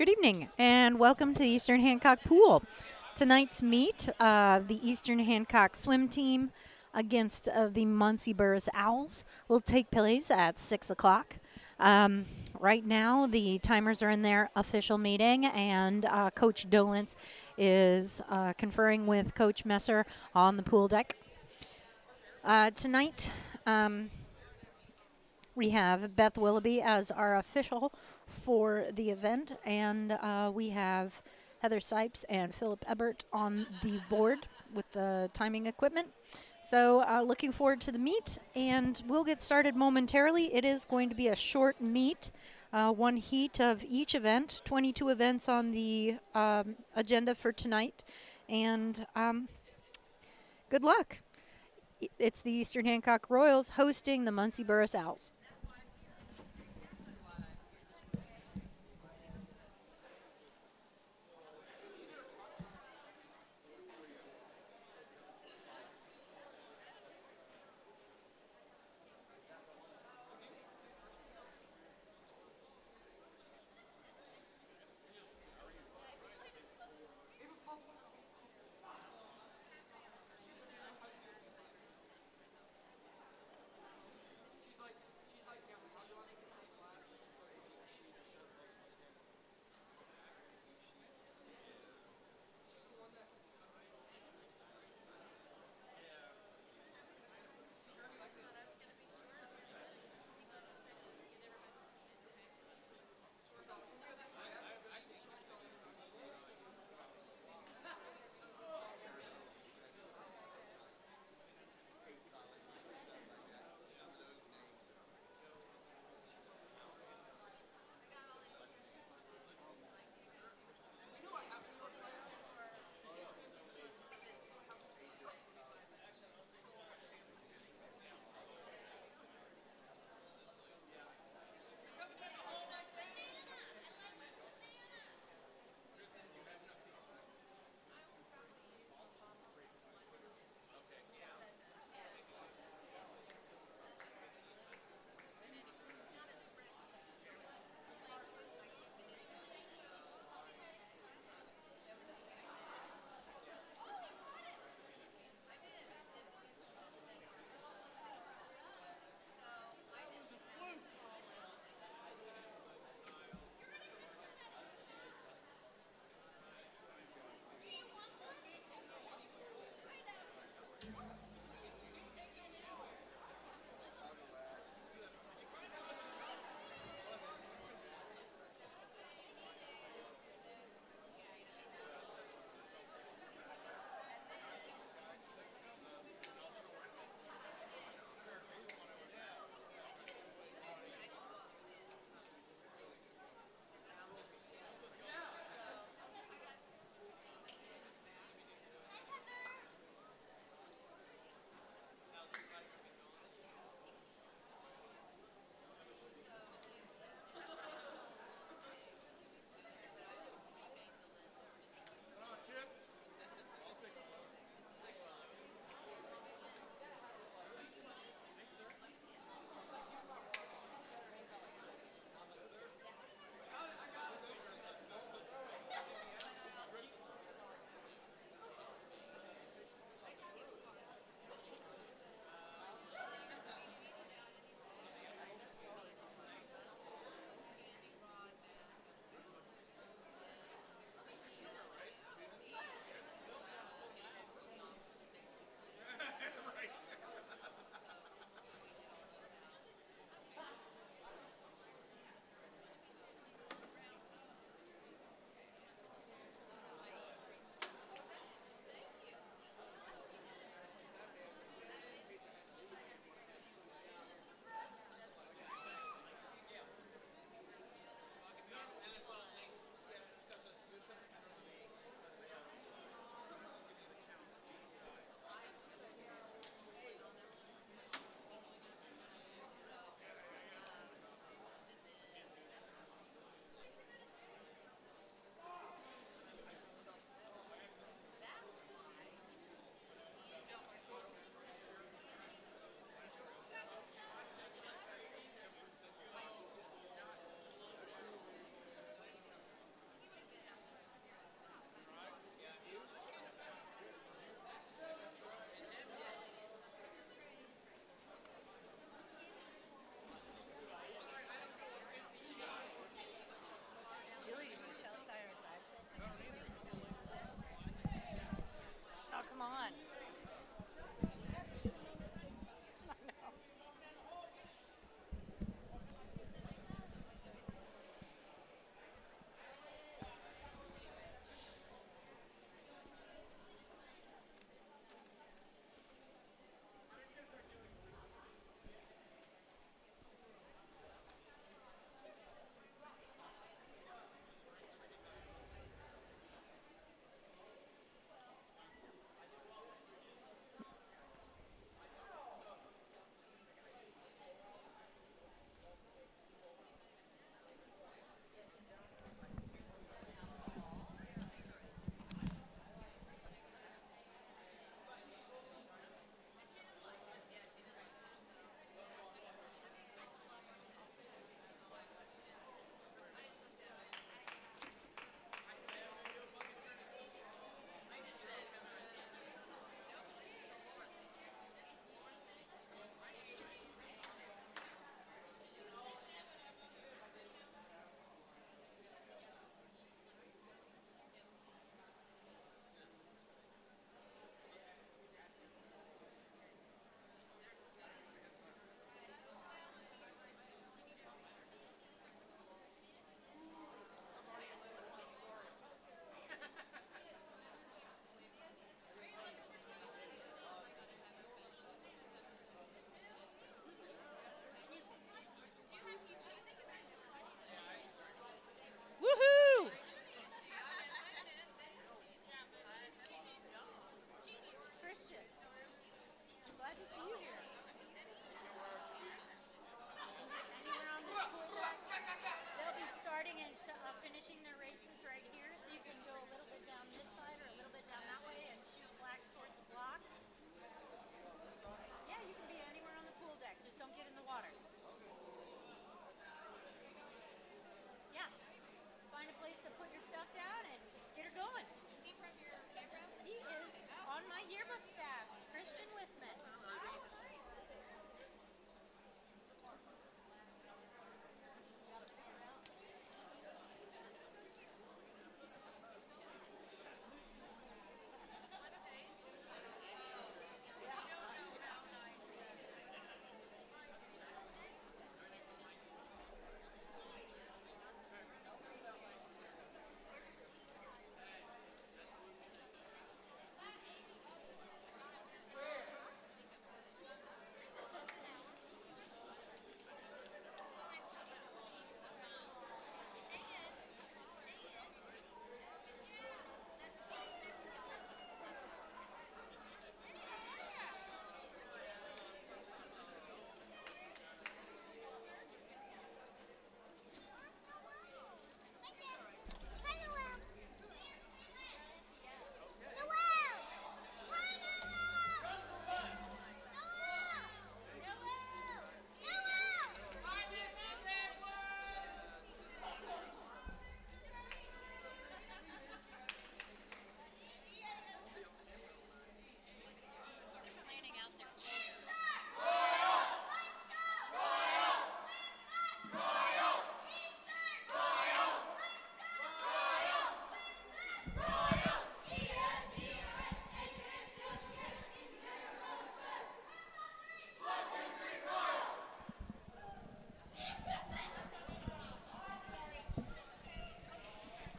Good evening and welcome to the Eastern Hancock Pool. Tonight's meet, the Eastern Hancock swim team against the Muncie Burris Owls will take place at 6 o'clock. Right now, the timers are in their official meeting, and Coach Dolence is conferring with Coach Messer on the pool deck. Tonight, we have Beth Willoughby as our official for the event, and we have Heather Sipes and Philip Ebert on the board with the timing equipment. So looking forward to the meet, and we'll get started momentarily. It is going to be a short meet, one heat of each event, 22 events on the agenda for tonight, and good luck. It's the Eastern Hancock Royals hosting the Muncie Burris Owls.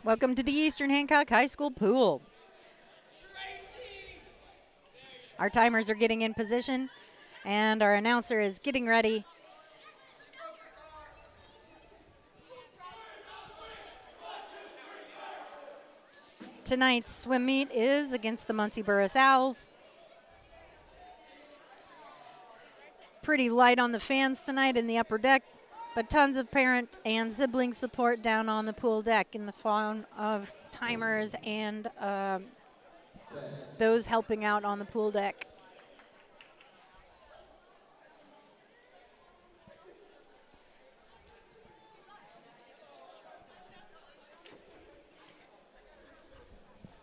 Welcome to the Eastern Hancock High School pool. Our timers are getting in position, and our announcer is getting ready. Tonight's swim meet is against the Muncie Burris Owls. Pretty light on the fans tonight in the upper deck, but tons of parent and sibling support down on the pool deck in the form of timers and those helping out on the pool deck.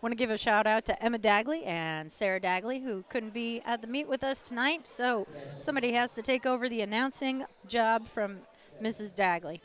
Want to give a shout out to Emma Dagley and Sarah Dagley, who couldn't be at the meet with us tonight, so somebody has to take over the announcing job from Mrs. Dagley.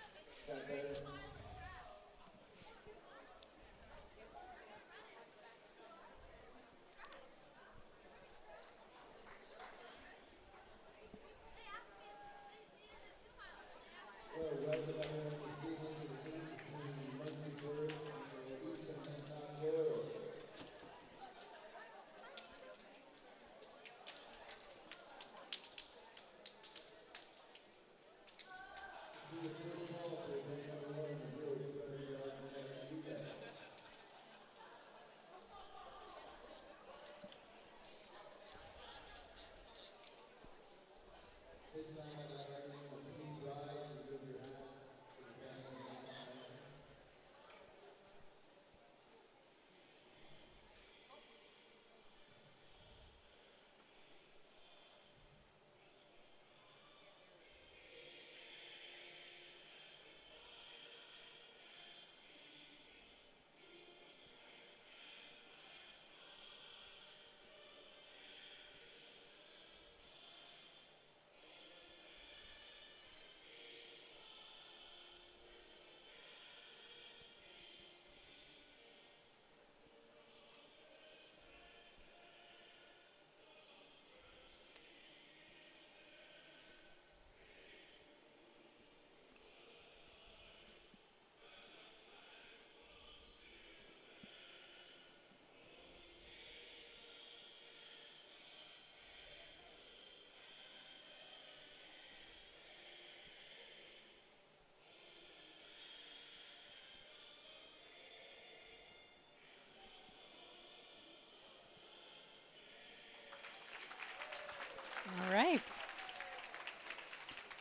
All right.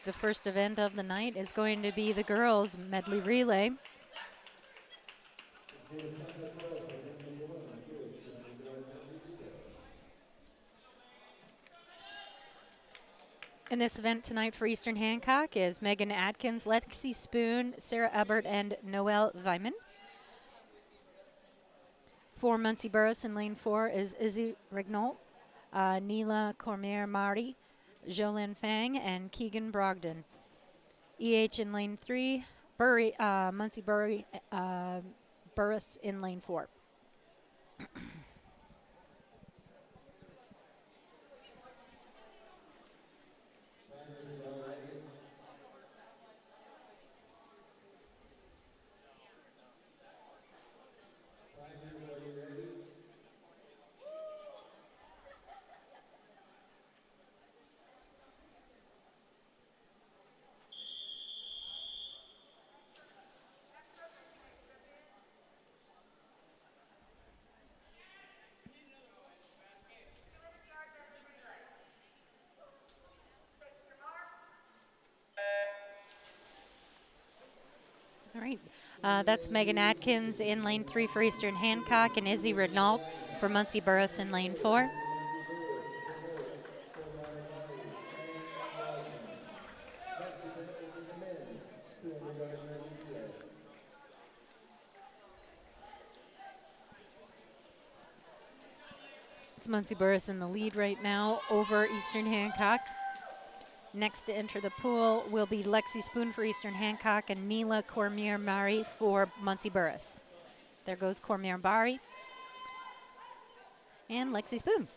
The first event of the night is going to be the girls' medley relay. In this event tonight for Eastern Hancock is Megan Atkins, Lexi Spoon, Sarah Ebert, and Noelle Vyman. For Muncie Burris in lane 4 is Izzy Regnault, Neela Cormier-Mari, Jolyn Fang, and Keegan Brogdon. EH in lane 3, Muncie Burris in lane 4. All right, that's Megan Atkins in lane 3 for Eastern Hancock and Izzy Regnault for Muncie Burris in lane 4. It's Muncie Burris in the lead right now over Eastern Hancock. Next to enter the pool will be Lexi Spoon for Eastern Hancock and Neela Cormier-Mari for Muncie Burris. There goes Cormier-Mari and Lexi Spoon.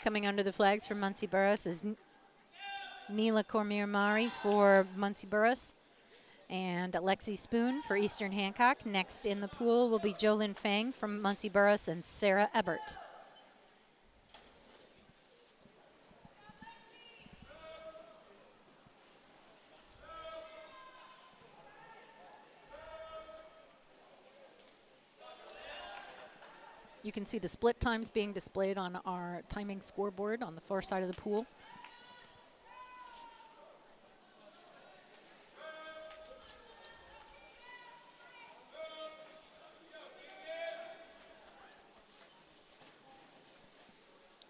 Coming under the flags for Muncie Burris is Neela Cormier-Mari for Muncie Burris and Lexi Spoon for Eastern Hancock. Next in the pool will be Jolyn Fang from Muncie Burris and Sarah Ebert. You can see the split times being displayed on our timing scoreboard on the far side of the pool.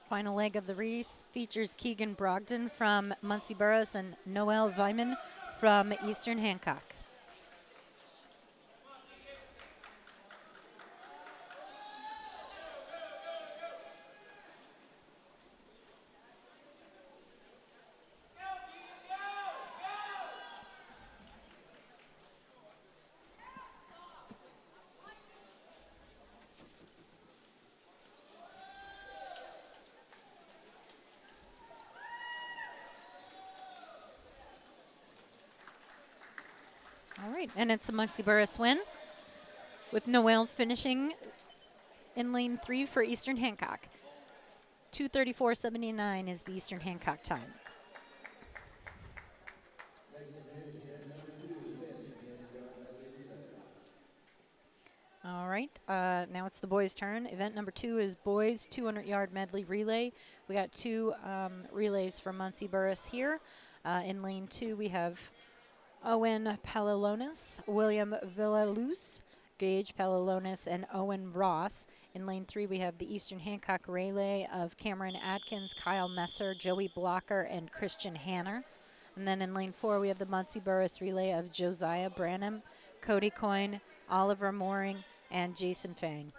Final leg of the race features Keegan Brogdon from Muncie Burris and Noel Vyman from Eastern Hancock. All right, and it's a Muncie Burris win, with Noel finishing in lane 3 for Eastern Hancock. 2:34.79 is the Eastern Hancock time. All right, now it's the boys' turn. Event number 2 is boys 200-yard medley relay. We got 2 relays for Muncie Burris here. In lane 2, we have Owen Palalonis, William Villaluz, Gage Palalonis, and Owen Ross. In lane 3, we have the Eastern Hancock relay of Cameron Atkins, Kyle Messer, Joey Blocker, and Christian Hanner. And then in lane 4, we have the Muncie Burris relay of Josiah Branham, Cody Coyne, Oliver Mooring, and Jason Fang.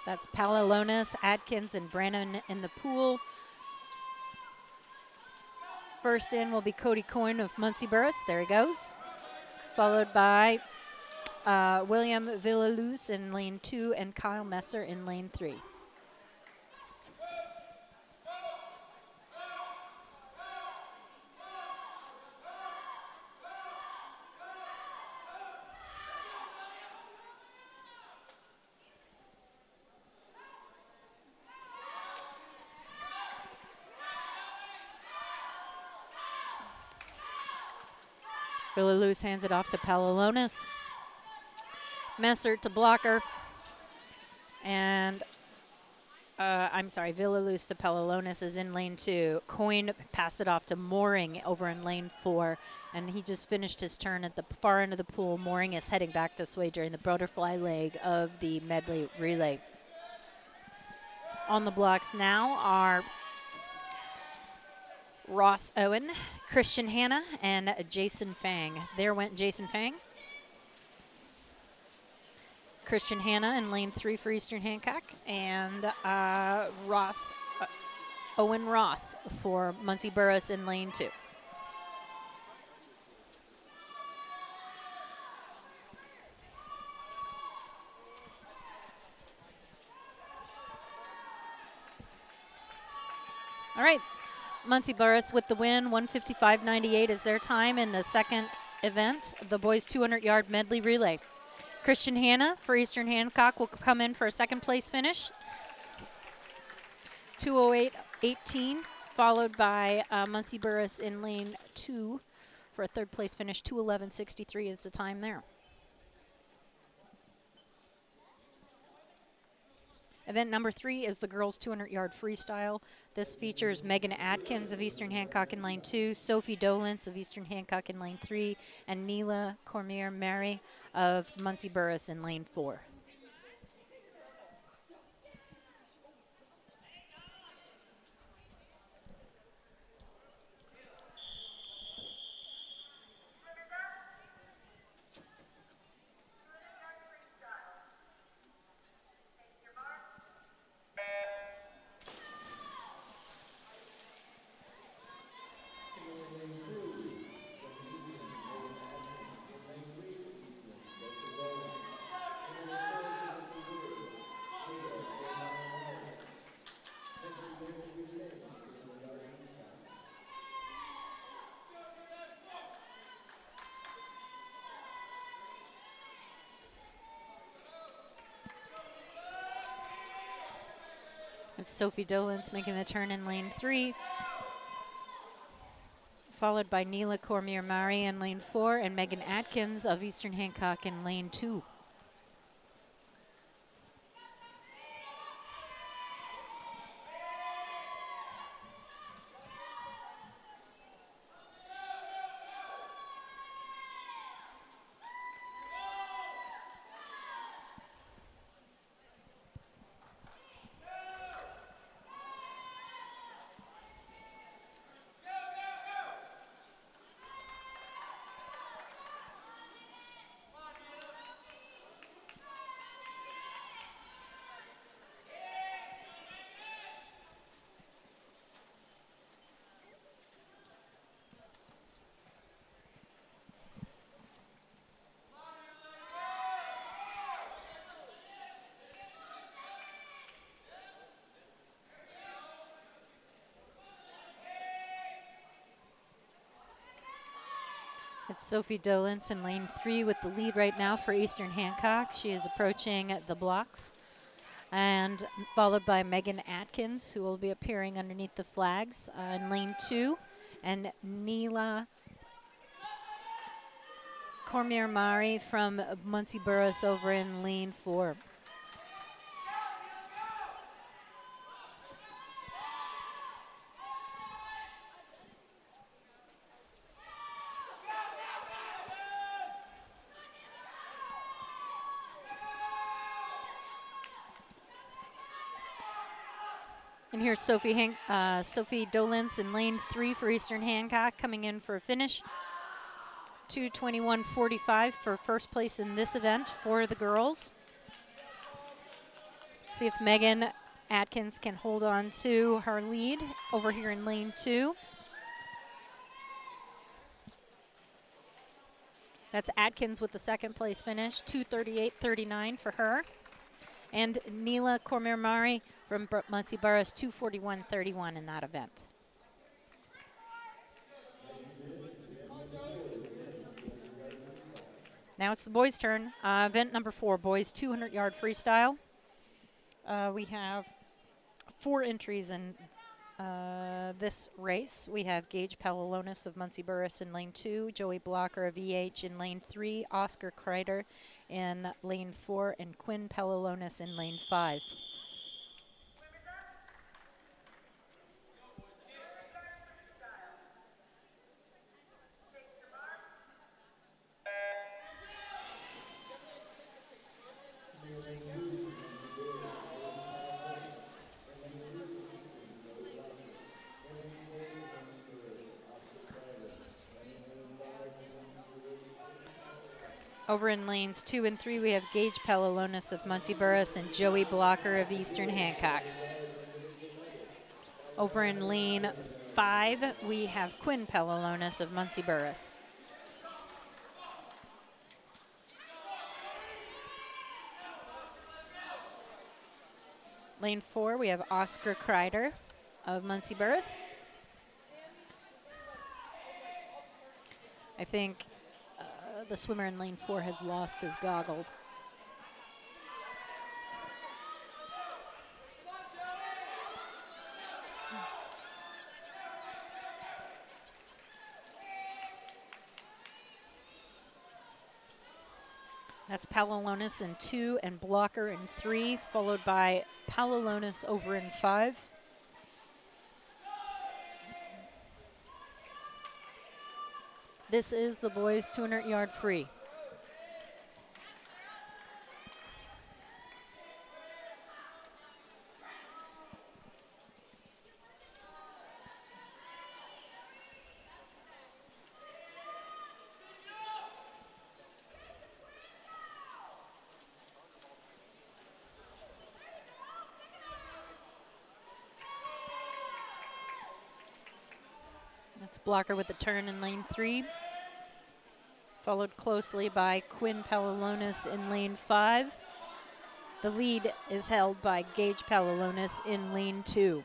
That's Palalonis, Atkins, and Brannon in the pool. First in will be Cody Coyne of Muncie Burris. There he goes. Followed by William Villaluz in lane 2 and Kyle Messer in lane 3. Villaluz hands it off to Palalonis. Messer to Blocker. And, Villaluz to Palalonis is in lane 2. Coyne passed it off to Mooring over in lane 4. And he just finished his turn at the far end of the pool. Mooring is heading back this way during the butterfly leg of the medley relay. On the blocks now are Ross Owen, Christian Hanna, and Jason Fang. There went Jason Fang. Christian Hanna in lane 3 for Eastern Hancock, and Owen Ross for Muncie Burris in lane 2. All right. Muncie Burris with the win, 155.98 is their time in the second event of the boys 200-yard medley relay. Christian Hanna for Eastern Hancock will come in for a second place finish, 2:08.18, followed by Muncie Burris in lane 2 for a third place finish, 2:11.63 is the time there. Event number 3 is the girls 200-yard freestyle. This features Megan Atkins of Eastern Hancock in lane 2, Sophie Dolence of Eastern Hancock in lane 3, and Neela Cormier-Mari of Muncie Burris in lane 4. It's Sophie Dolence making the turn in lane 3, followed by Neela Cormier-Mari in lane 4 and Megan Atkins of Eastern Hancock in lane 2. It's Sophie Dolence in lane 3 with the lead right now for Eastern Hancock. She is approaching the blocks, and followed by Megan Atkins, who will be appearing underneath the flags in lane 2, and Neela Cormier-Mari from Muncie Burris over in lane 4. And here's Sophie Dolence in lane 3 for Eastern Hancock, coming in for a finish. 2:21.45 for first place in this event for the girls. See if Megan Atkins can hold on to her lead over here in lane 2. That's Atkins with the second place finish, 2:38.39 for her. And Neela Cormier-Mari from Muncie Burris, 2:41.31 in that event. Now it's the boys' turn. Event number 4, boys 200-yard freestyle. We have 4 entries in this race. We have Gage Pallalonis of Muncie Burris in lane 2, Joey Blocker of EH in lane 3, Oscar Kreider in lane 4, and Quinn Pallalonis in lane 5. Over in lanes 2 and 3, we have Gage Pallalonis of Muncie Burris and Joey Blocker of Eastern Hancock. Over in lane 5, we have Quinn Pallalonis of Muncie Burris. Lane 4, we have Oscar Kreider of Muncie Burris. I think the swimmer in lane 4 has lost his goggles. That's Pallalonis in 2 and Blocker in 3, followed by Pallalonis over in 5. This is the boys 200-yard free. That's Blocker with the turn in lane 3. Followed closely by Quinn Pallalonis in lane 5. The lead is held by Gage Pallalonis in lane 2.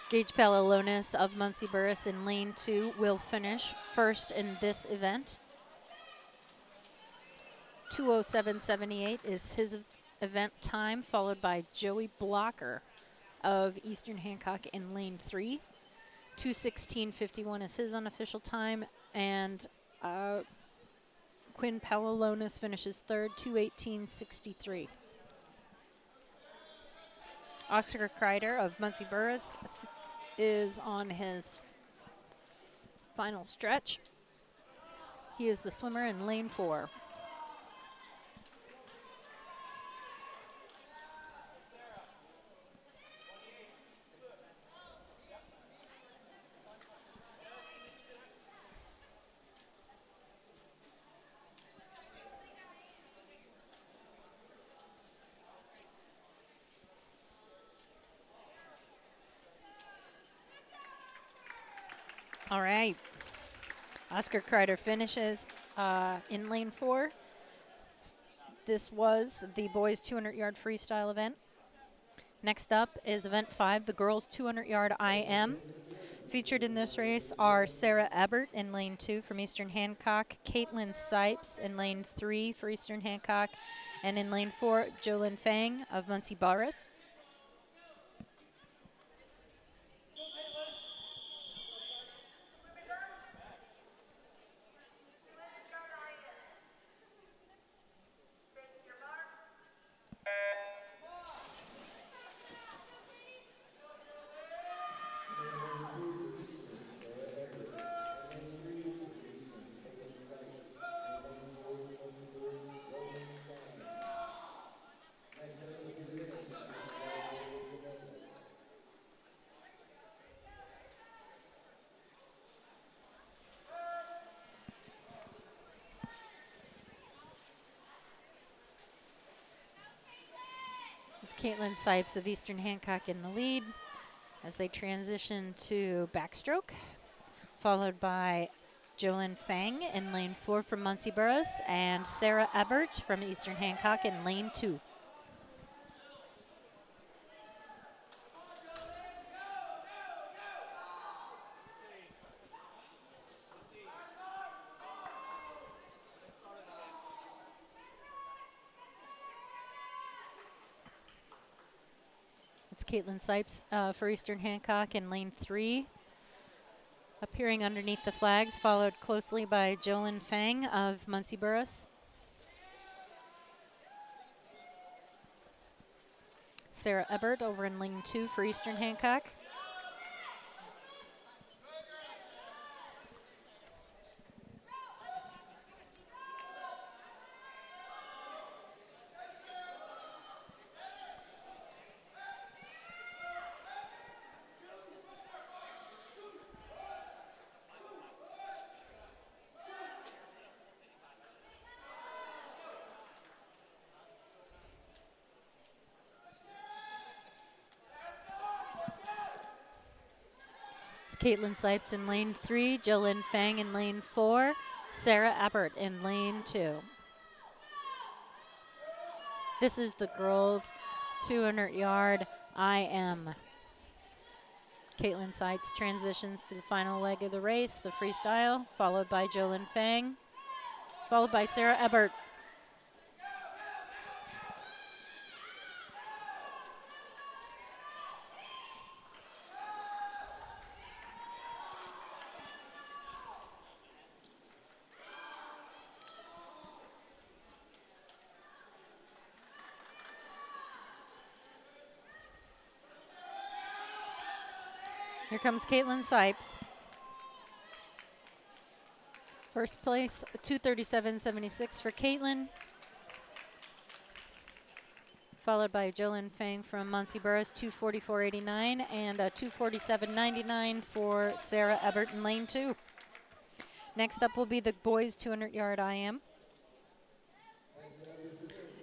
Gage Pallalonis of Muncie Burris in lane 2 will finish first in this event. 2:07.78 is his event time, followed by Joey Blocker of Eastern Hancock in lane 3. 2:16.51 is his unofficial time, and Quinn Palalonis finishes third, 2:18.63. Oscar Kreider of Muncie Burris is on his final stretch. He is the swimmer in lane 4. All right. Oscar Kreider finishes in lane 4. This was the boys' 200-yard freestyle event. Next up is event 5, the girls' 200-yard IM. Featured in this race are Sarah Ebert in lane 2 from Eastern Hancock, Caitlin Sipes in lane 3 for Eastern Hancock, and in lane 4, Jolyn Fang of Muncie Burris. It's Caitlin Sipes of Eastern Hancock in the lead as they transition to backstroke, followed by Jolyn Fang in lane 4 from Muncie Burris and Sarah Ebert from Eastern Hancock in lane 2. It's Caitlin Sipes for Eastern Hancock in lane 3. Appearing underneath the flags, followed closely by Jolyn Fang of Muncie Burris. Sarah Ebert over in lane 2 for Eastern Hancock. Caitlin Sipes in lane 3, Jolyn Fang in lane 4, Sarah Ebert in lane 2. This is the girls' 200-yard IM. Caitlin Sipes transitions to the final leg of the race, the freestyle, followed by Jolyn Fang, followed by Sarah Ebert. Here comes Caitlin Sipes. First place, 2:37.76 for Caitlin. Followed by Jolyn Fang from Muncie Burris, 2:44.89, and 2:47.99 for Sarah Ebert in lane 2. Next up will be the boys' 200-yard IM.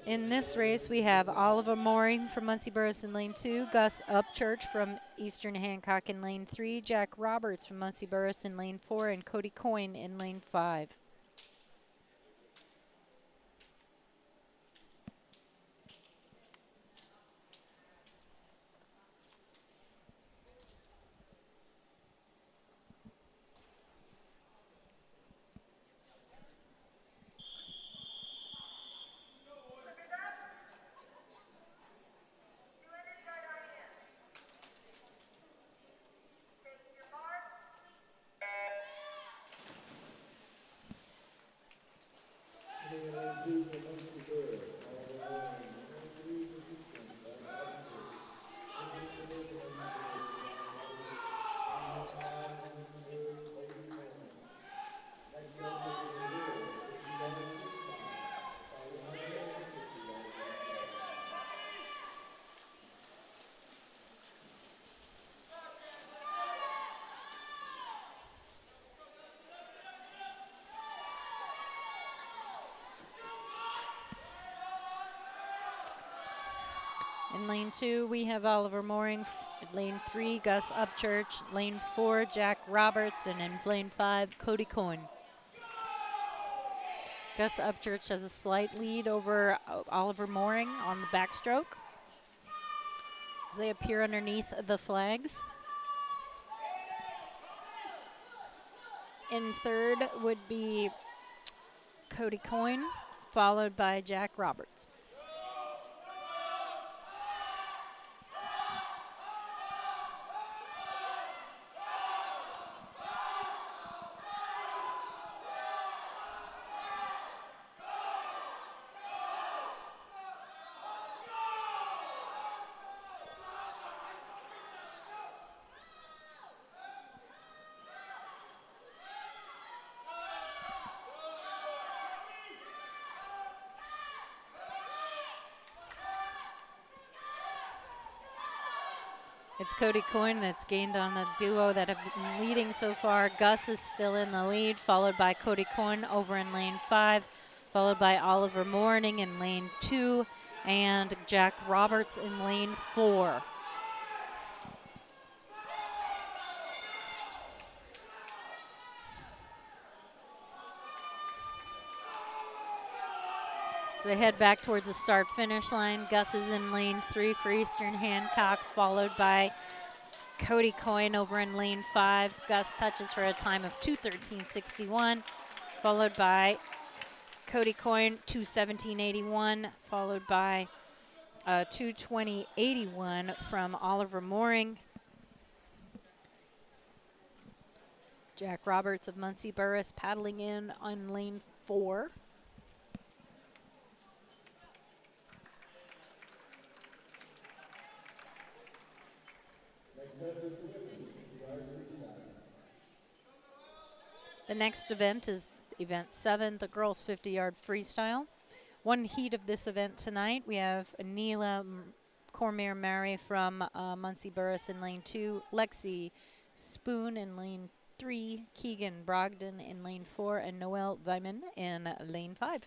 In this race, we have Oliver Mooring from Muncie Burris in lane 2, Gus Upchurch from Eastern Hancock in lane 3, Jack Roberts from Muncie Burris in lane 4, and Cody Coyne in lane 5. lane 2, we have Oliver Mooring. Lane 3, Gus Upchurch. Lane 4, Jack Roberts. And in lane 5, Cody Coyne. Gus Upchurch has a slight lead over Oliver Mooring on the backstroke as they appear underneath the flags. In third would be Cody Coyne, followed by Jack Roberts. It's Cody Coyne that's gained on the duo that have been leading so far. Gus is still in the lead, followed by Cody Coyne over in lane 5, followed by Oliver Mooring in lane 2, and Jack Roberts in lane 4. So they head back towards the start-finish line. Gus is in lane 3 for Eastern Hancock, followed by Cody Coyne over in lane 5. Gus touches for a time of 2:13.61, followed by Cody Coyne 2:17.81, followed by 2:20.81 from Oliver Mooring. Jack Roberts of Muncie Burris paddling in on lane 4. The next event is event 7, the girls 50-yard freestyle. One heat of this event tonight, we have Neela Cormier-Mary from Muncie Burris in lane 2, Lexi Spoon in lane 3, Keegan Brogdon in lane 4, and Noelle Weiman in lane 5.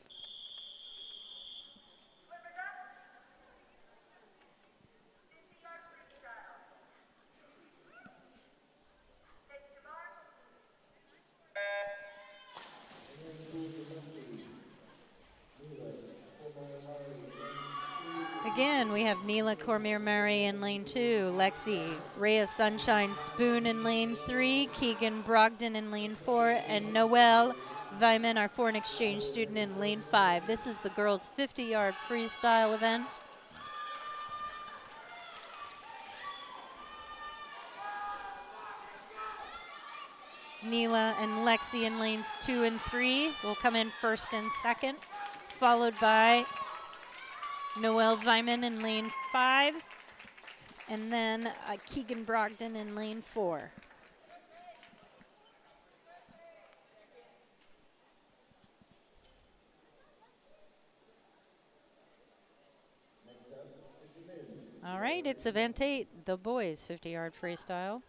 Again, we have Neela Cormier-Mary in lane 2, Lexi Rhea Sunshine Spoon in lane 3, Keegan Brogdon in lane 4, and Noelle Weiman, our foreign exchange student, in lane 5. This is the girls' 50-yard freestyle event. Neela and Lexi in lanes 2 and 3 will come in first and second, followed by Noelle Weiman in lane 5, and then Keegan Brogdon in lane 4. All right, it's event 8, the boys 50-yard freestyle.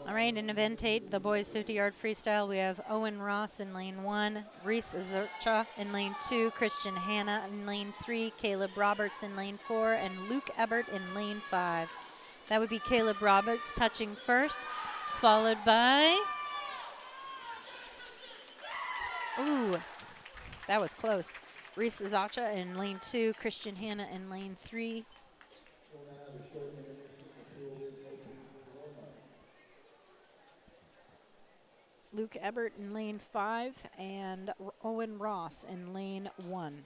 All right, in event 8, the boys 50-yard freestyle, we have Owen Ross in lane 1, Reese Azurcha in lane 2, Christian Hanna in lane 3, Caleb Roberts in lane 4, and Luke Ebert in lane 5. That would be Caleb Roberts touching first, followed by, ooh, that was close. Reese Azurcha in lane 2, Christian Hanna in lane 3. Luke Ebert in lane 5 and Owen Ross in lane 1.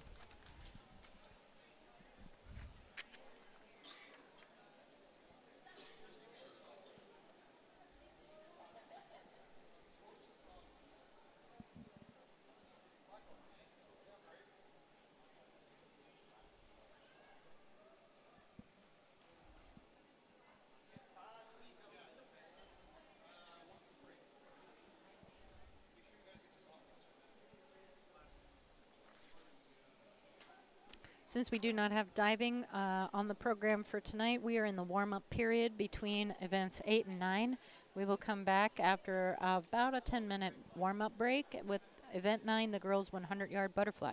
Since we do not have diving on the program for tonight, we are in the warm-up period between events 8 and 9. We will come back after about a 10-minute warm-up break with event 9, the girls 100-yard butterfly.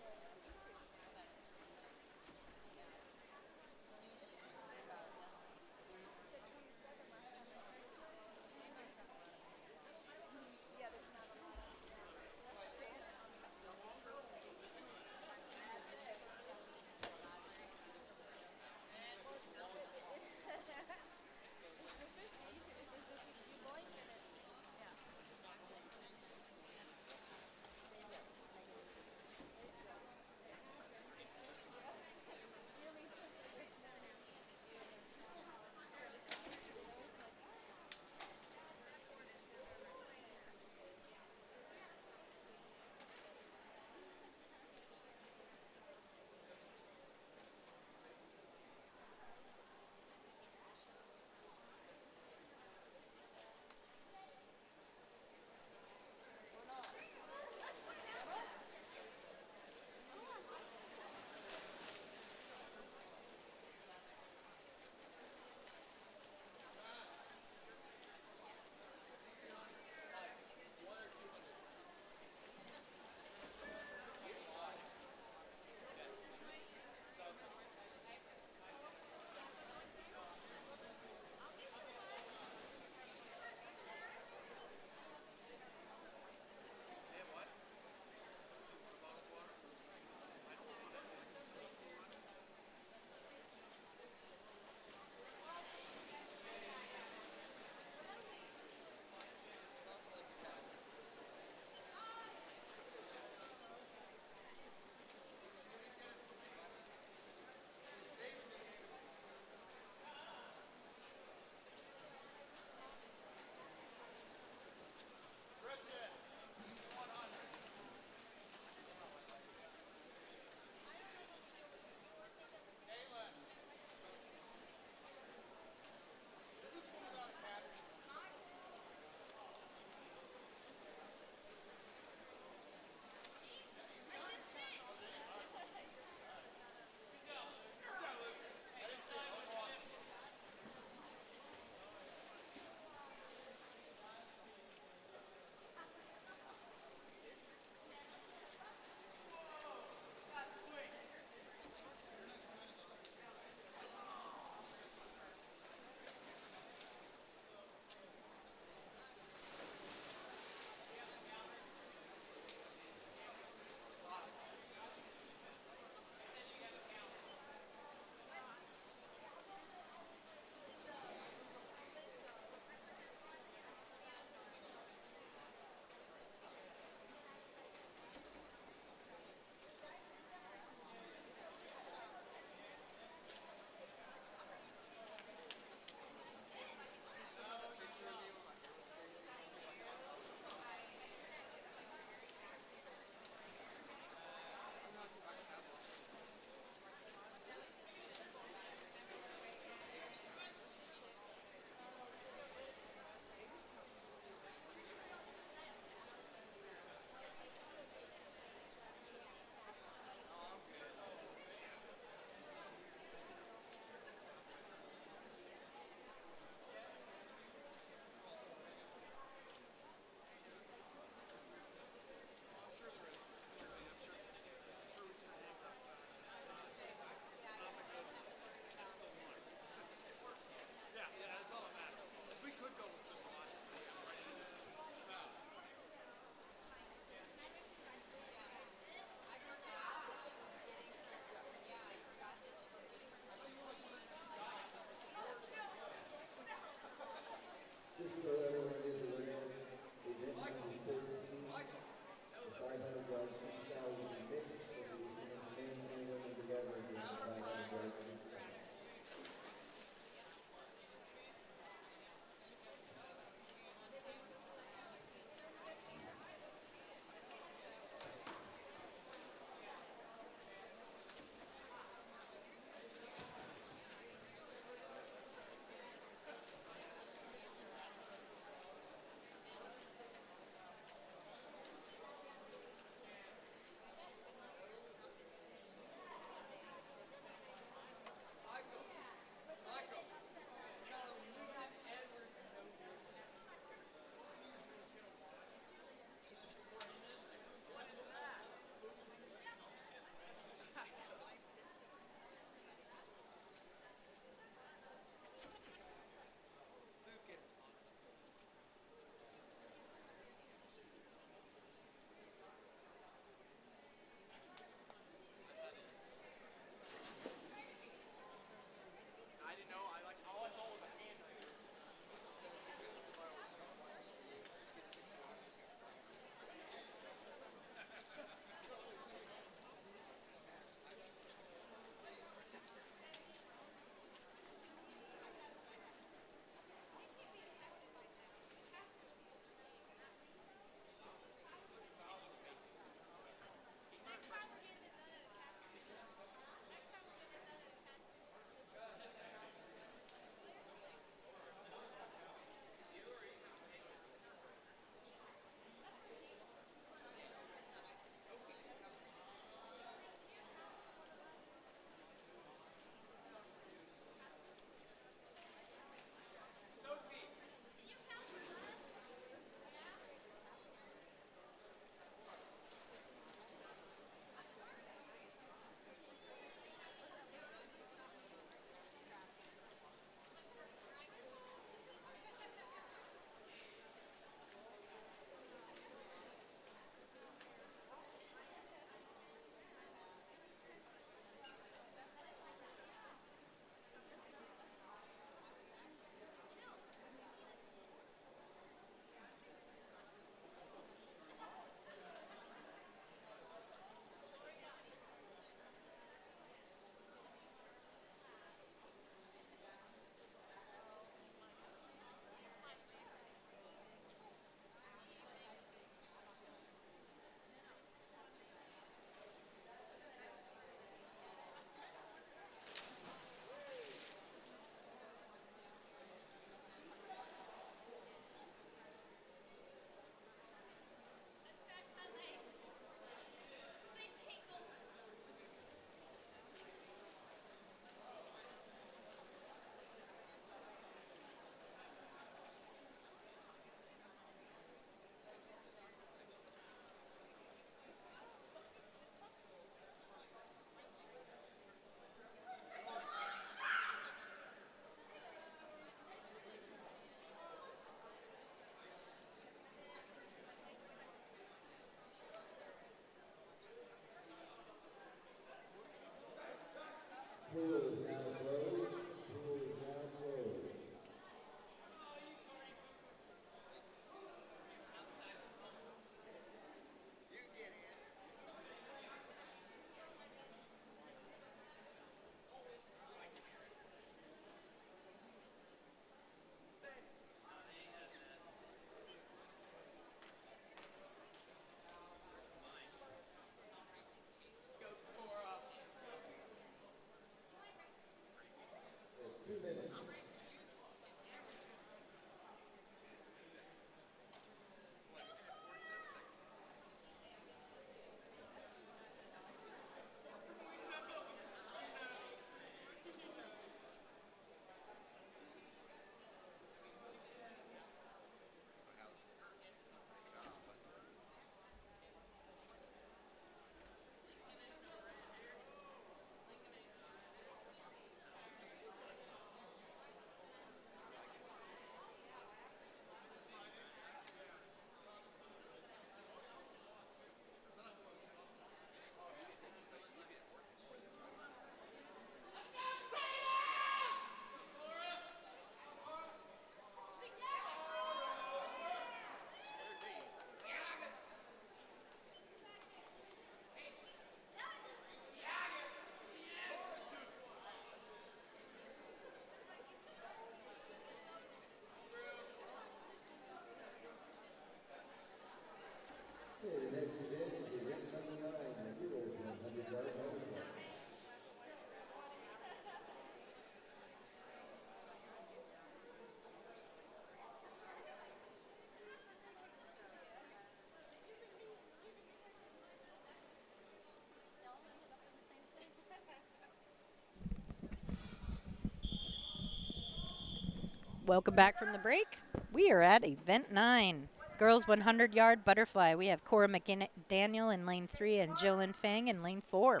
Welcome back from the break. We are at event 9, girls 100-yard butterfly. We have Cora McDaniel in lane 3 and Jolyn Fang in lane 4.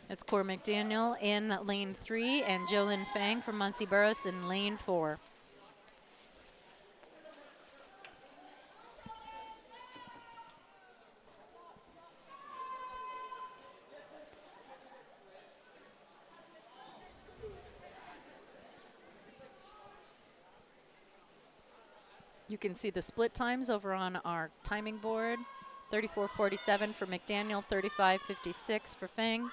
It's Cora McDaniel in lane 3 and Jolyn Fang from Muncie Burris in lane 4. You can see the split times over on our timing board. 34:47 for McDaniel, 35:56 for Fang.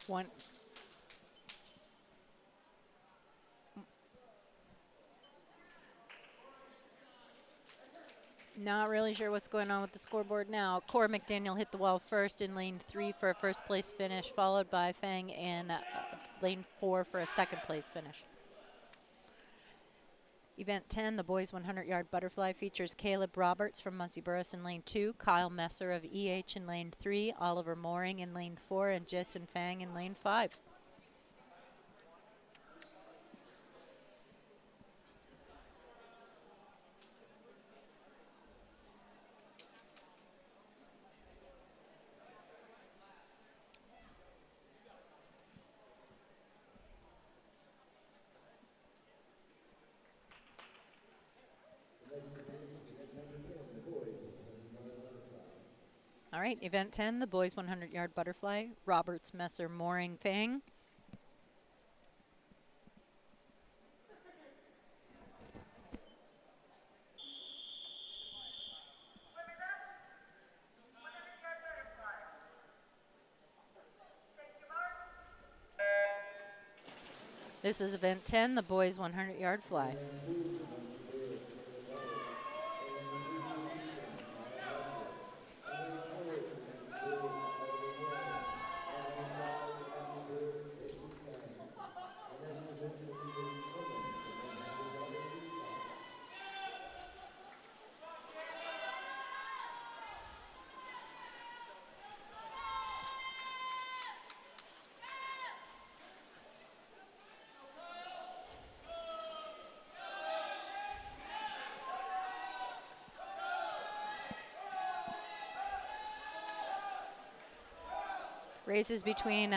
One. Not really sure what's going on with the scoreboard now. Cora McDaniel hit the wall first in lane 3 for a first place finish, followed by Fang in lane 4 for a second place finish. Event 10, the boys 100-yard butterfly, features Caleb Roberts from Muncie Burris in lane 2, Kyle Messer of EH in lane 3, Oliver Mooring in lane 4, and Jason Fang in lane 5. All right, event 10, the boys 100-yard butterfly, Roberts, Messer, Mooring, Fang. This is event 10, the boys 100-yard fly. Races between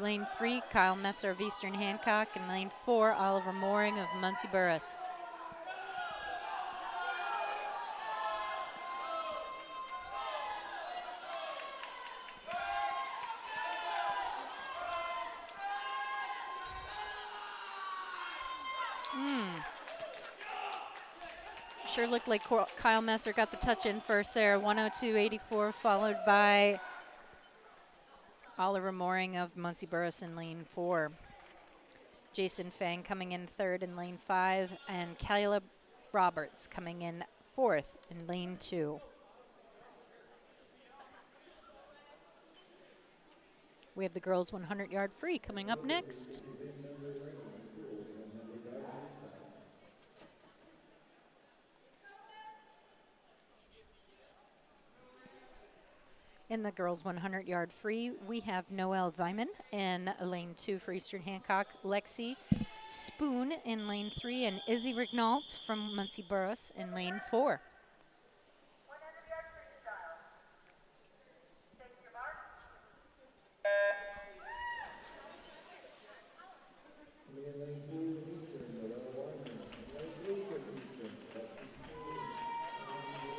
lane 3, Kyle Messer of Eastern Hancock, and lane 4, Oliver Mooring of Muncie Burris. Sure looked like Kyle Messer got the touch in first there, 102.84, followed by Oliver Mooring of Muncie Burris in lane 4. Jason Fang coming in third in lane 5, and Caleb Roberts coming in fourth in lane 2. We have the girls 100-yard free coming up next. In the girls 100-yard free, we have Noelle Vyman in lane 2 for Eastern Hancock, Lexi Spoon in lane 3, and Izzy Rignault from Muncie Burris in lane 4.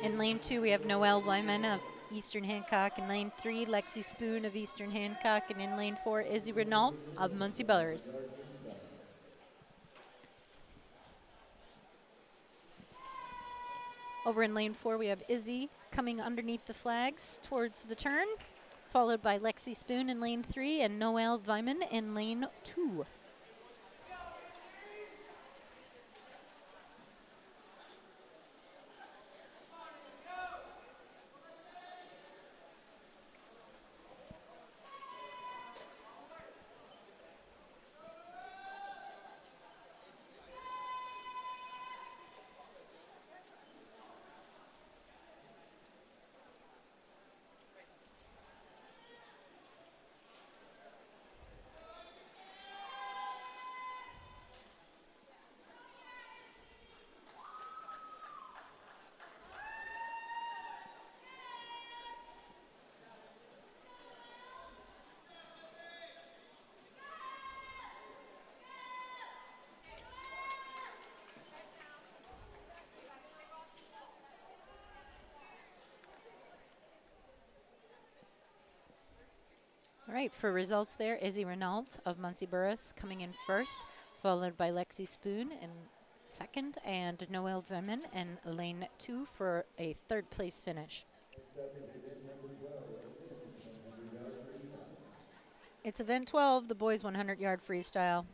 In lane 2, we have Noelle Wyman of Eastern Hancock. In lane 3, Lexi Spoon of Eastern Hancock. And in lane 4, Izzy Renault of Muncie Burris. Over in lane 4, we have Izzy coming underneath the flags towards the turn, followed by Lexi Spoon in lane 3 and Noelle Vyman in lane 2. All right, for results there, Izzy Renault of Muncie Burris coming in first, followed by Lexi Spoon in second, and Noelle Vyman in lane 2 for a third place finish. It's event 12, the boys 100-yard freestyle.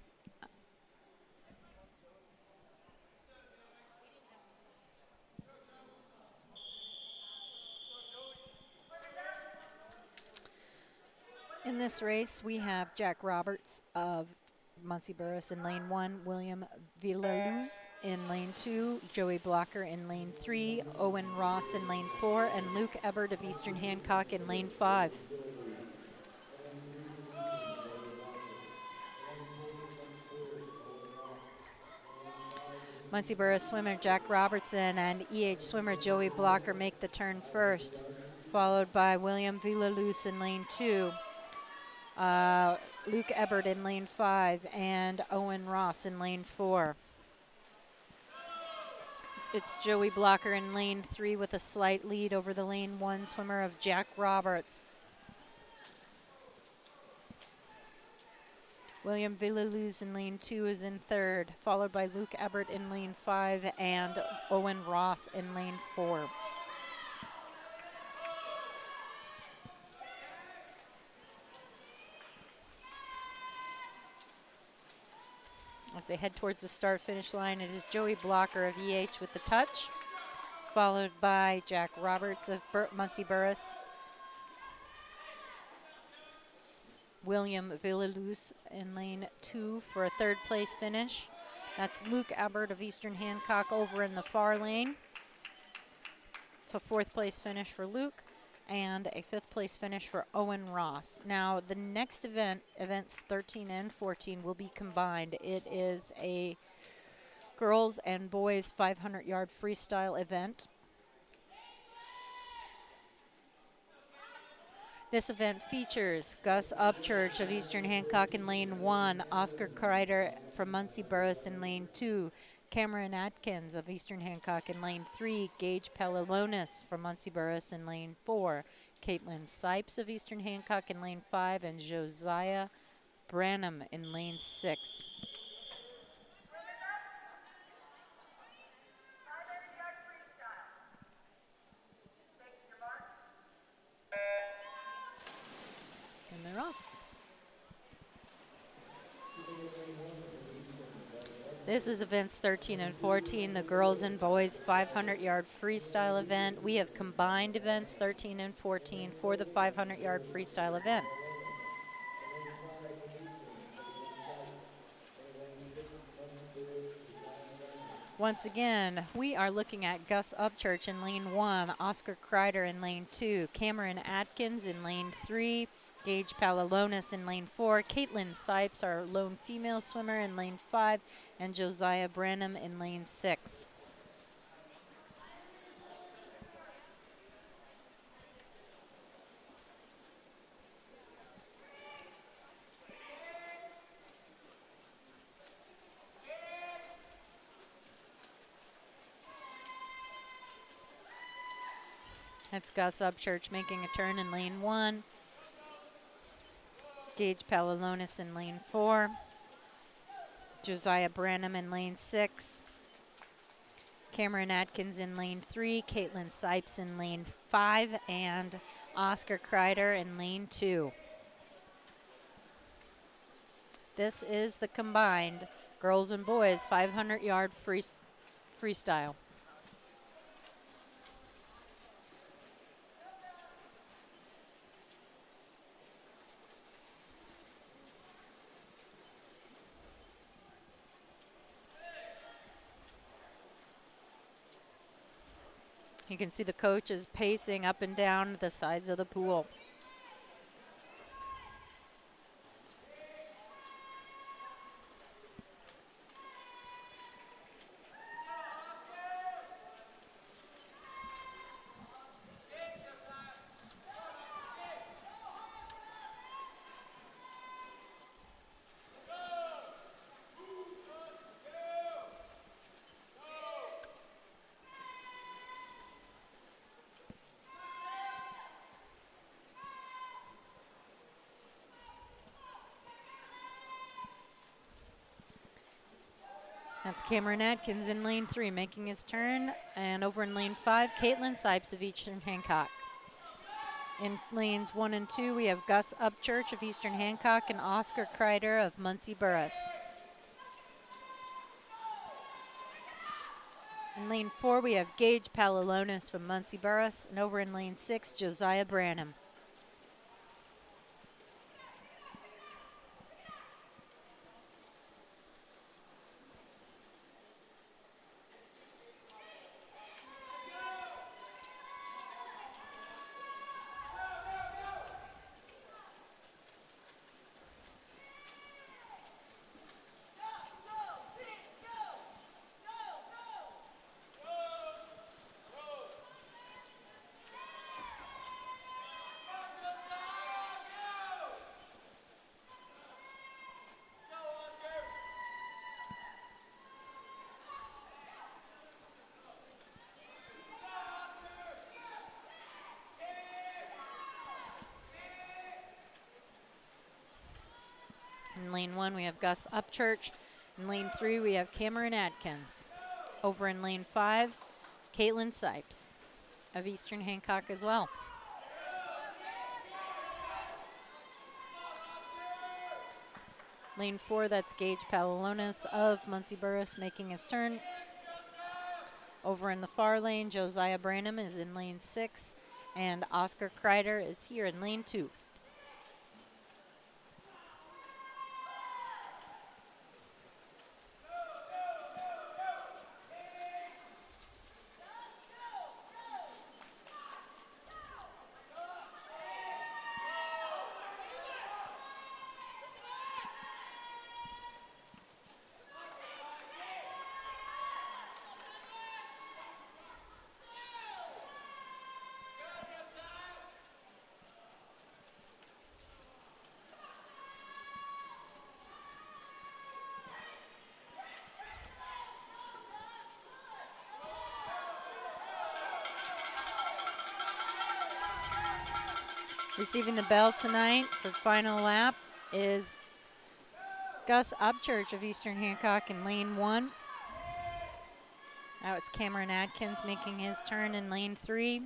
In this race, we have Jack Roberts of Muncie Burris in lane 1, William Villaluz in lane 2, Joey Blocker in lane 3, Owen Ross in lane 4, and Luke Ebert of Eastern Hancock in lane 5. Muncie Burris swimmer Jack Robertson and EH swimmer Joey Blocker make the turn first, followed by William Villaluz in lane 2. Luke Ebert in lane 5 and Owen Ross in lane 4. It's Joey Blocker in lane 3 with a slight lead over the lane 1 swimmer of Jack Roberts. William Villaluz in lane 2 is in third, followed by Luke Ebert in lane 5 and Owen Ross in lane 4. As they head towards the start-finish line, it is Joey Blocker of EH with the touch, followed by Jack Roberts of Muncie Burris, William Villaluz in lane 2 for a third place finish. That's Luke Ebert of Eastern Hancock over in the far lane. It's a fourth place finish for Luke and a fifth place finish for Owen Ross. Now the next event, events 13 and 14, will be combined. It is a girls and boys 500-yard freestyle event. This event features Gus Upchurch of Eastern Hancock in lane 1, Oscar Kreider from Muncie Burris in lane 2, Cameron Atkins of Eastern Hancock in lane 3, Gage Palilonis from Muncie Burris in lane 4, Caitlin Sipes of Eastern Hancock in lane 5, and Josiah Branham in lane 6. And they're off. This is events 13 and 14, the girls and boys 500-yard freestyle event. We have combined events 13 and 14 for the 500-yard freestyle event. Once again, we are looking at Gus Upchurch in lane 1, Oscar Kreider in lane 2, Cameron Atkins in lane 3, Gage Palilonis in lane 4, Caitlin Sipes, our lone female swimmer, in lane 5, and Josiah Branham in lane 6. That's Gus Upchurch making a turn in lane 1. Gage Palilonis in lane 4. Josiah Branham in lane 6. Cameron Atkins in lane 3. Caitlin Sipes in lane 5. And Oscar Kreider in lane 2. This is the combined girls and boys 500-yard freestyle. You can see the coaches pacing up and down the sides of the pool. That's Cameron Atkins in lane 3 making his turn. And over in lane 5, Caitlin Sipes of Eastern Hancock. In lanes 1 and 2, we have Gus Upchurch of Eastern Hancock and Oscar Kreider of Muncie Burris. In lane 4, we have Gage Palilonis from Muncie Burris. And over in lane 6, Josiah Branham. In lane 1, we have Gus Upchurch. In lane 3, we have Cameron Atkins. Over in lane 5, Caitlin Sipes of Eastern Hancock as well. Lane 4, that's Gage Palilonis of Muncie Burris making his turn. Over in the far lane, Josiah Branham is in lane 6, and Oscar Kreider is here in lane 2. Receiving the bell tonight for final lap is Gus Upchurch of Eastern Hancock in lane 1. Now it's Cameron Adkins making his turn in lane 3.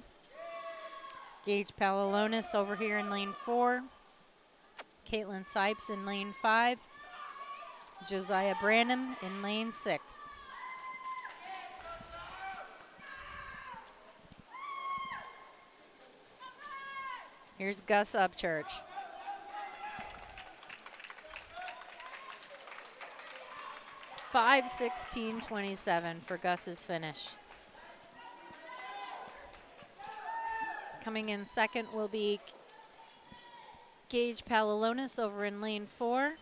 Gage Palalonis over here in lane 4. Caitlin Sipes in lane 5. Josiah Branham in lane 6. Here's Gus Upchurch. .5:16.27 for Gus's finish. Coming in second will be Gage Palalonis over in lane 4.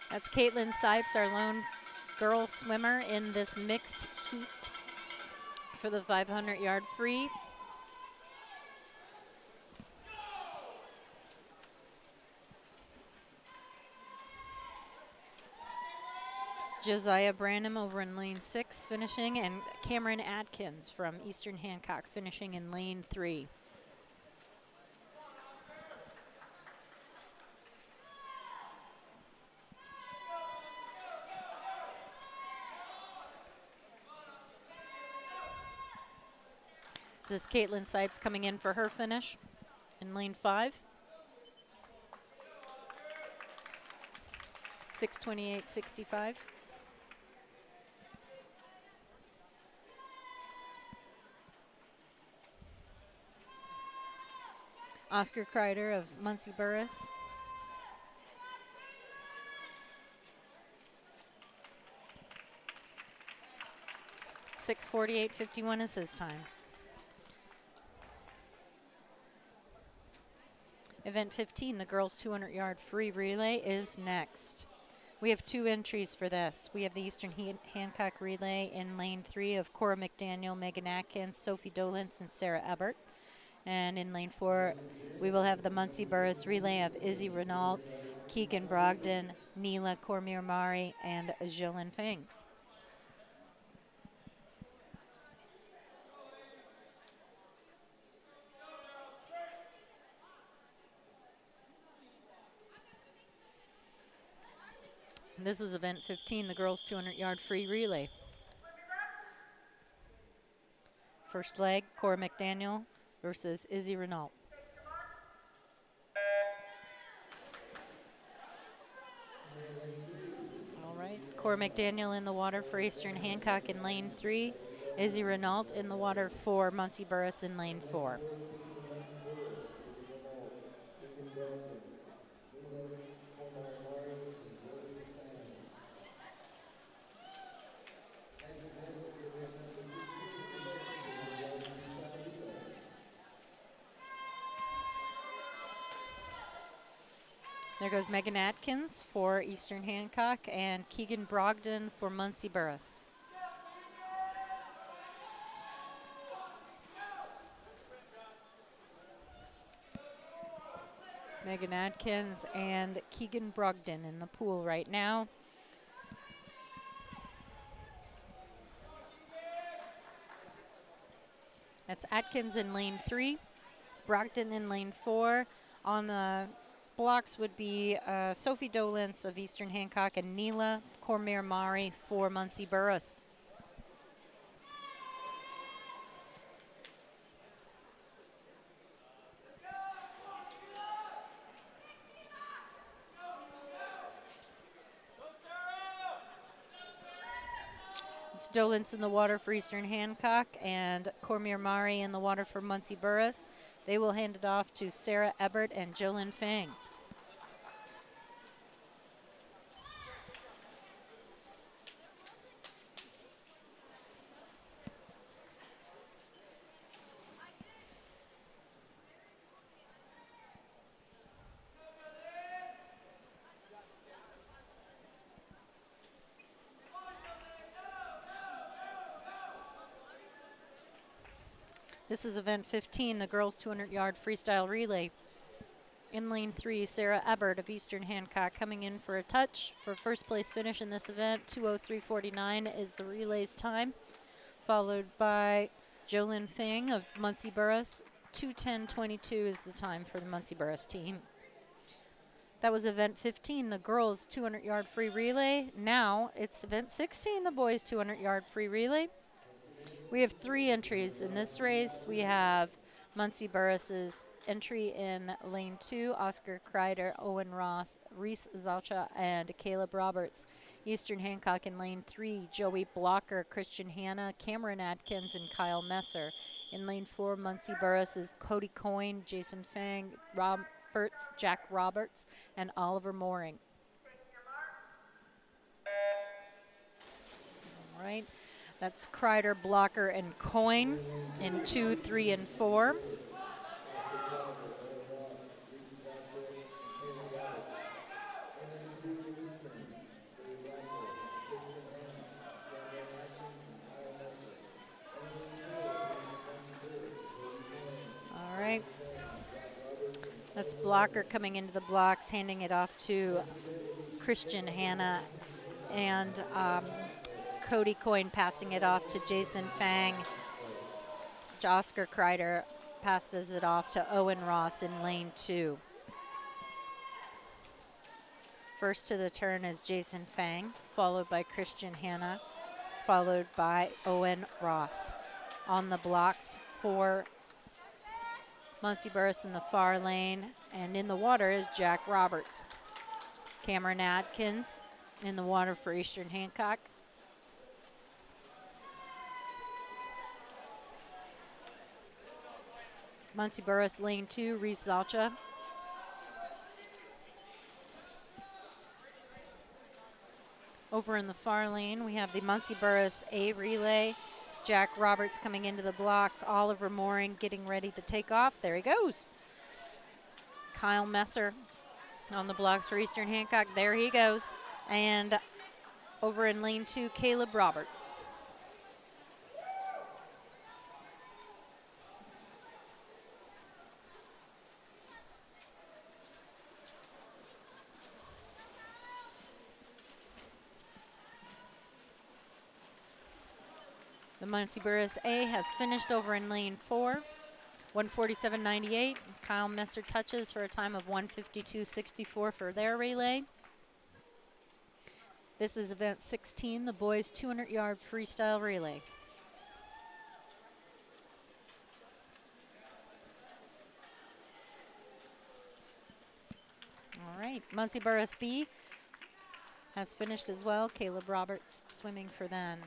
That's Caitlin Sipes, our lone girl swimmer in this mixed heat for the 500-yard free. Josiah Branham over in lane 6 finishing, and Cameron Adkins from Eastern Hancock finishing in lane 3. This is Caitlin Sipes coming in for her finish in lane 5. 6:28.65. Oscar Kreider of Muncie Burris. .6:48.51 is his time. Event 15, the girls 200-yard free relay, is next. We have 2 entries for this. We have the Eastern Hancock relay in lane 3 of Cora McDaniel, Megan Atkins, Sophie Dolence, and Sarah Ebert. And in lane 4, we will have the Muncie Burris relay of Izzy Renault, Keegan Brogdon, Neela Cormier-Mari, and Jolyn Feng. This is event 15, the girls 200-yard free relay. First leg, Cora McDaniel versus Izzy Renault. All right, Cora McDaniel in the water for Eastern Hancock in lane 3. Izzy Renault in the water for Muncie Burris in lane 4. There goes Megan Atkins for Eastern Hancock and Keegan Brogdon for Muncie Burris. Megan Atkins and Keegan Brogdon in the pool right now. That's Atkins in lane 3, Brogdon in lane 4. On the blocks would be Sophie Dolence of Eastern Hancock and Neela Cormier-Mari for Muncie Burris. It's Dolence in the water for Eastern Hancock and Cormier-Mari in the water for Muncie Burris. They will hand it off to Sarah Ebert and Jolyn Feng. This is event 15, the girls 200-yard freestyle relay. In lane 3, Sarah Ebert of Eastern Hancock coming in for a touch for first place finish in this event. 2:03.49 is the relay's time, followed by Jolyn Fing of Muncie Burris. 2:10.22 is the time for the Muncie Burris team. That was event 15, the girls 200-yard free relay. Now it's event 16, the boys 200-yard free relay. We have 3 entries in this race. We have Muncie Burris's entry in lane 2, Oscar Kreider, Owen Ross, Reese Zalcha, and Caleb Roberts. Eastern Hancock in lane 3, Joey Blocker, Christian Hanna, Cameron Adkins, and Kyle Messer. In lane 4, Muncie Burris is Cody Coyne, Jason Fang, Roberts, Jack Roberts, and Oliver Mooring. All right, that's Kreider, Blocker, and Coyne in 2, 3, and 4. That's Blocker coming into the blocks, handing it off to Christian Hanna, and Cody Coyne passing it off to Jason Fang. Oscar Kreider passes it off to Owen Ross in lane 2. First to the turn is Jason Fang, followed by Christian Hanna, followed by Owen Ross. On the blocks for Muncie Burris in the far lane, and in the water is Jack Roberts. Cameron Adkins in the water for Eastern Hancock. Muncie Burris lane 2, Reese Zalcha. Over in the far lane, we have the Muncie Burris A relay. Jack Roberts coming into the blocks. Oliver Mooring getting ready to take off. There he goes. Kyle Messer on the blocks for Eastern Hancock. There he goes. And over in lane 2, Caleb Roberts. The Muncie Burris A has finished over in lane 4, 147.98. Kyle Messer touches for a time of 152.64 for their relay. This is event 16, the boys 200-yard freestyle relay. All right, Muncie Burris B has finished as well. Caleb Roberts swimming for them.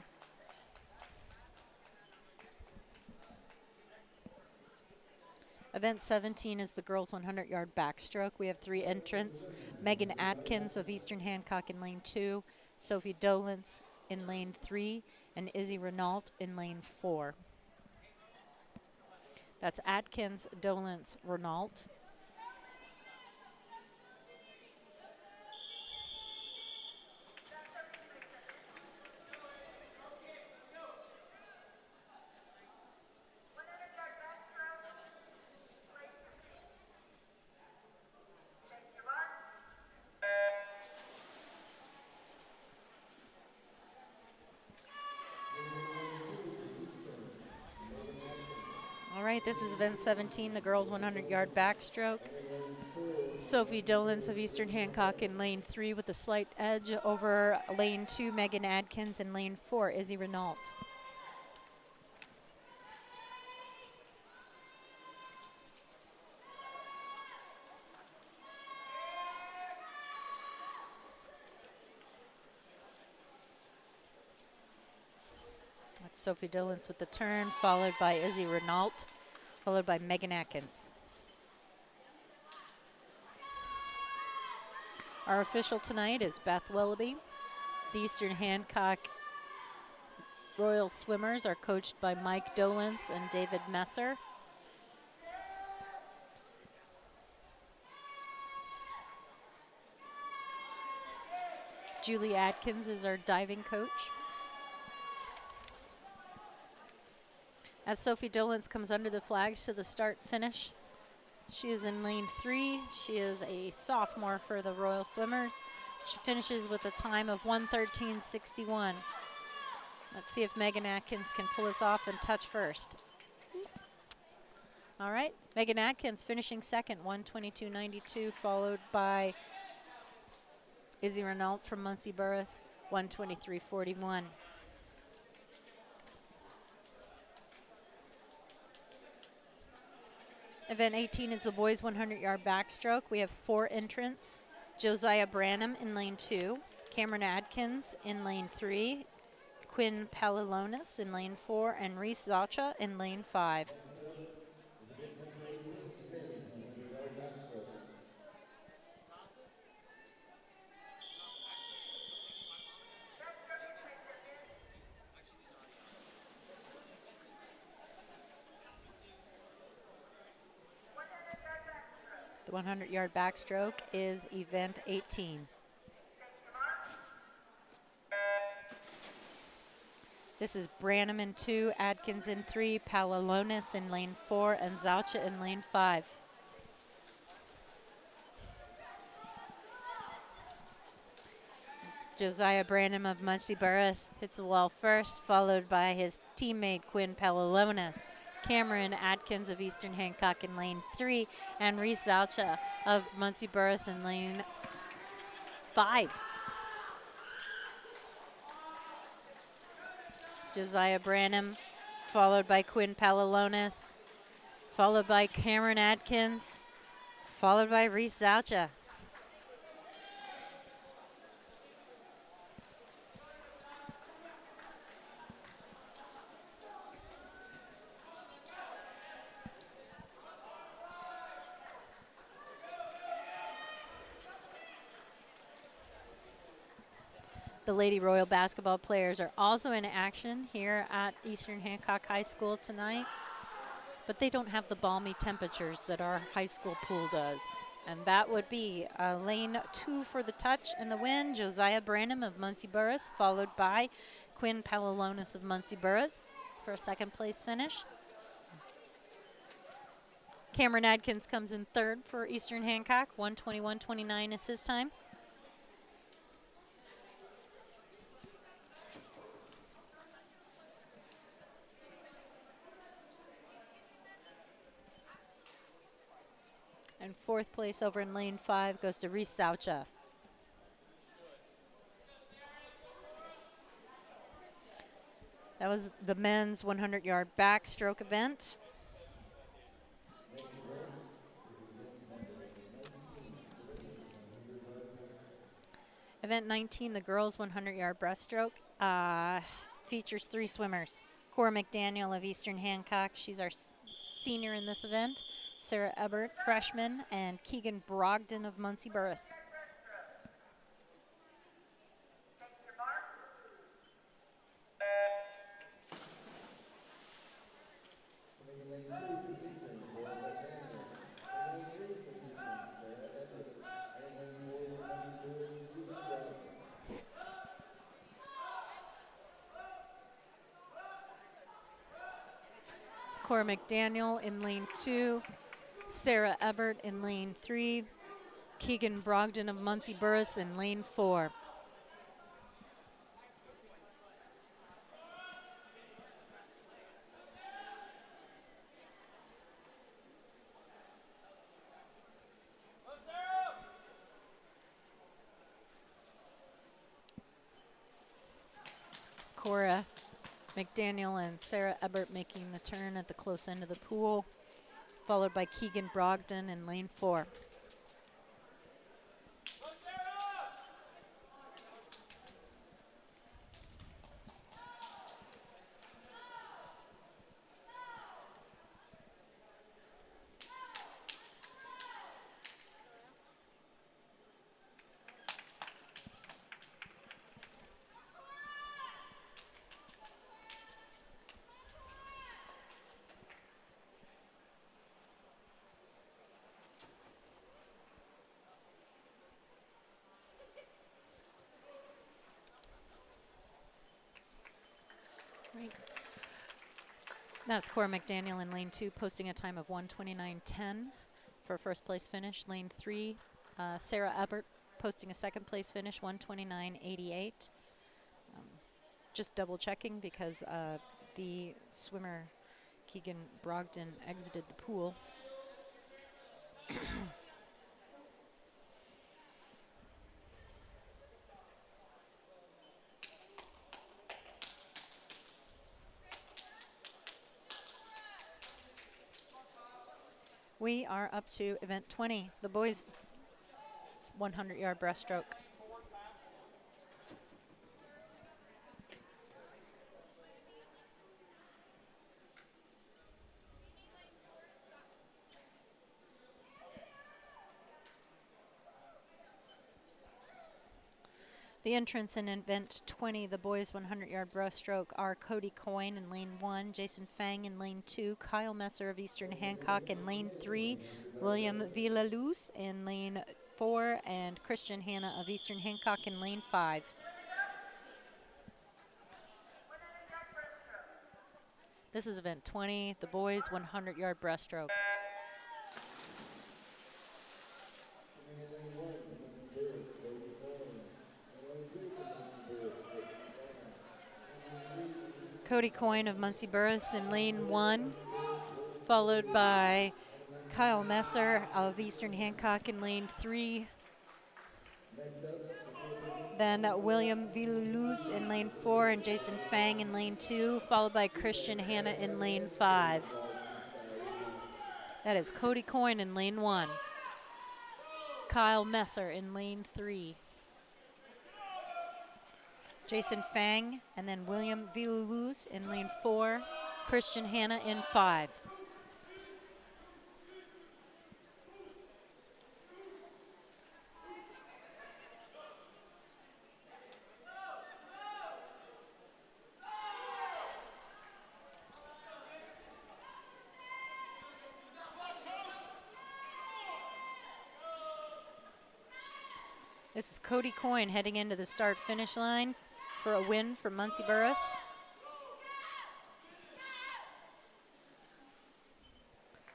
Event 17 is the girls 100-yard backstroke. We have 3 entrants. Megan Atkins of Eastern Hancock in lane 2, Sophie Dolence in lane 3, and Izzy Renault in lane 4. That's Atkins, Dolence, Renault. This is event 17, the girls 100-yard backstroke. Sophie Dolence of Eastern Hancock in lane 3 with a slight edge over lane 2, Megan Adkins, and lane 4, Izzy Renault. That's Sophie Dolence with the turn, followed by Izzy Renault, followed by Megan Atkins. Our official tonight is Beth Willoughby. The Eastern Hancock Royal Swimmers are coached by Mike Dolence and David Messer. Julie Atkins is our diving coach. As Sophie Dolence comes under the flags to the start finish, She is in lane 3. She is a sophomore for the Royal Swimmers. She finishes with a time of 1:13.61. Let's see if Megan Atkins can pull us off and touch first. All right, Megan Atkins finishing second, 1:22.92, followed by Izzy Renault from Muncie Burris, 1:23.41. Event 18 is the boys 100-yard backstroke. We have 4 entrants. Josiah Branham in lane 2, Cameron Adkins in lane 3, Quinn Palilonis in lane 4, and Reese Zacha in lane 5. The 100-yard backstroke is event 18. This is Branham in 2, Adkins in 3, Palilonis in lane 4, and Zacha in lane 5. Josiah Branham of Muncie Burris hits the wall first, followed by his teammate Quinn Palilonis. Cameron Adkins of Eastern Hancock in lane 3, and Reese Zacha of Muncie Burris in lane 5. Josiah Branham, followed by Quinn Palilonis, followed by Cameron Adkins, followed by Reese Zacha. The Lady Royal basketball players are also in action here at Eastern Hancock High School tonight, but they don't have the balmy temperatures that our high school pool does. And that would be lane 2 for the touch and the win, Josiah Branham of Muncie Burris, followed by Quinn Palilonis of Muncie Burris for a second place finish. Cameron Adkins comes in 3rd for Eastern Hancock, 1:21.29 is his time. And 4th place over in lane 5 goes to Reese Zacha. That was the men's 100-yard backstroke event. Event 19, the girls 100-yard breaststroke, features 3 swimmers. Cora McDaniel of Eastern Hancock, she's our senior in this event. Sarah Ebert, freshman, and Keegan Brogdon of Muncie Burris. It's Cora McDaniel in lane 2. Sarah Ebert in lane 3, Keegan Brogdon of Muncie Burris in lane 4. Cora McDaniel and Sarah Ebert making the turn at the close end of the pool, followed by Keegan Brogdon in lane 4. Right. That's Cora McDaniel in lane 2, posting a time of 1:29.10, for first place finish. Lane 3, Sarah Ebert posting a second place finish, 129.88. Just double checking because the swimmer Keegan Brogdon exited the pool. We are up to event 20, the boys 100-yard breaststroke. The entrants in event 20, the boys 100-yard breaststroke, are Cody Coyne in lane 1, Jason Fang in lane 2, Kyle Messer of Eastern Hancock in lane 3, William Villaluz in lane 4, and Christian Hanna of Eastern Hancock in lane 5. This is event 20, the boys 100-yard breaststroke. Cody Coyne of Muncie Burris in lane 1, followed by Kyle Messer of Eastern Hancock in lane 3. Then William Villaluz in lane 4 and Jason Fang in lane 2, followed by Christian Hanna in lane 5. That is Cody Coyne in lane 1, Kyle Messer in lane 3, Jason Fang, and then William Villaluz in lane 4, Christian Hanna in 5. This is Cody Coyne heading into the start-finish line for a win for Muncie Burris.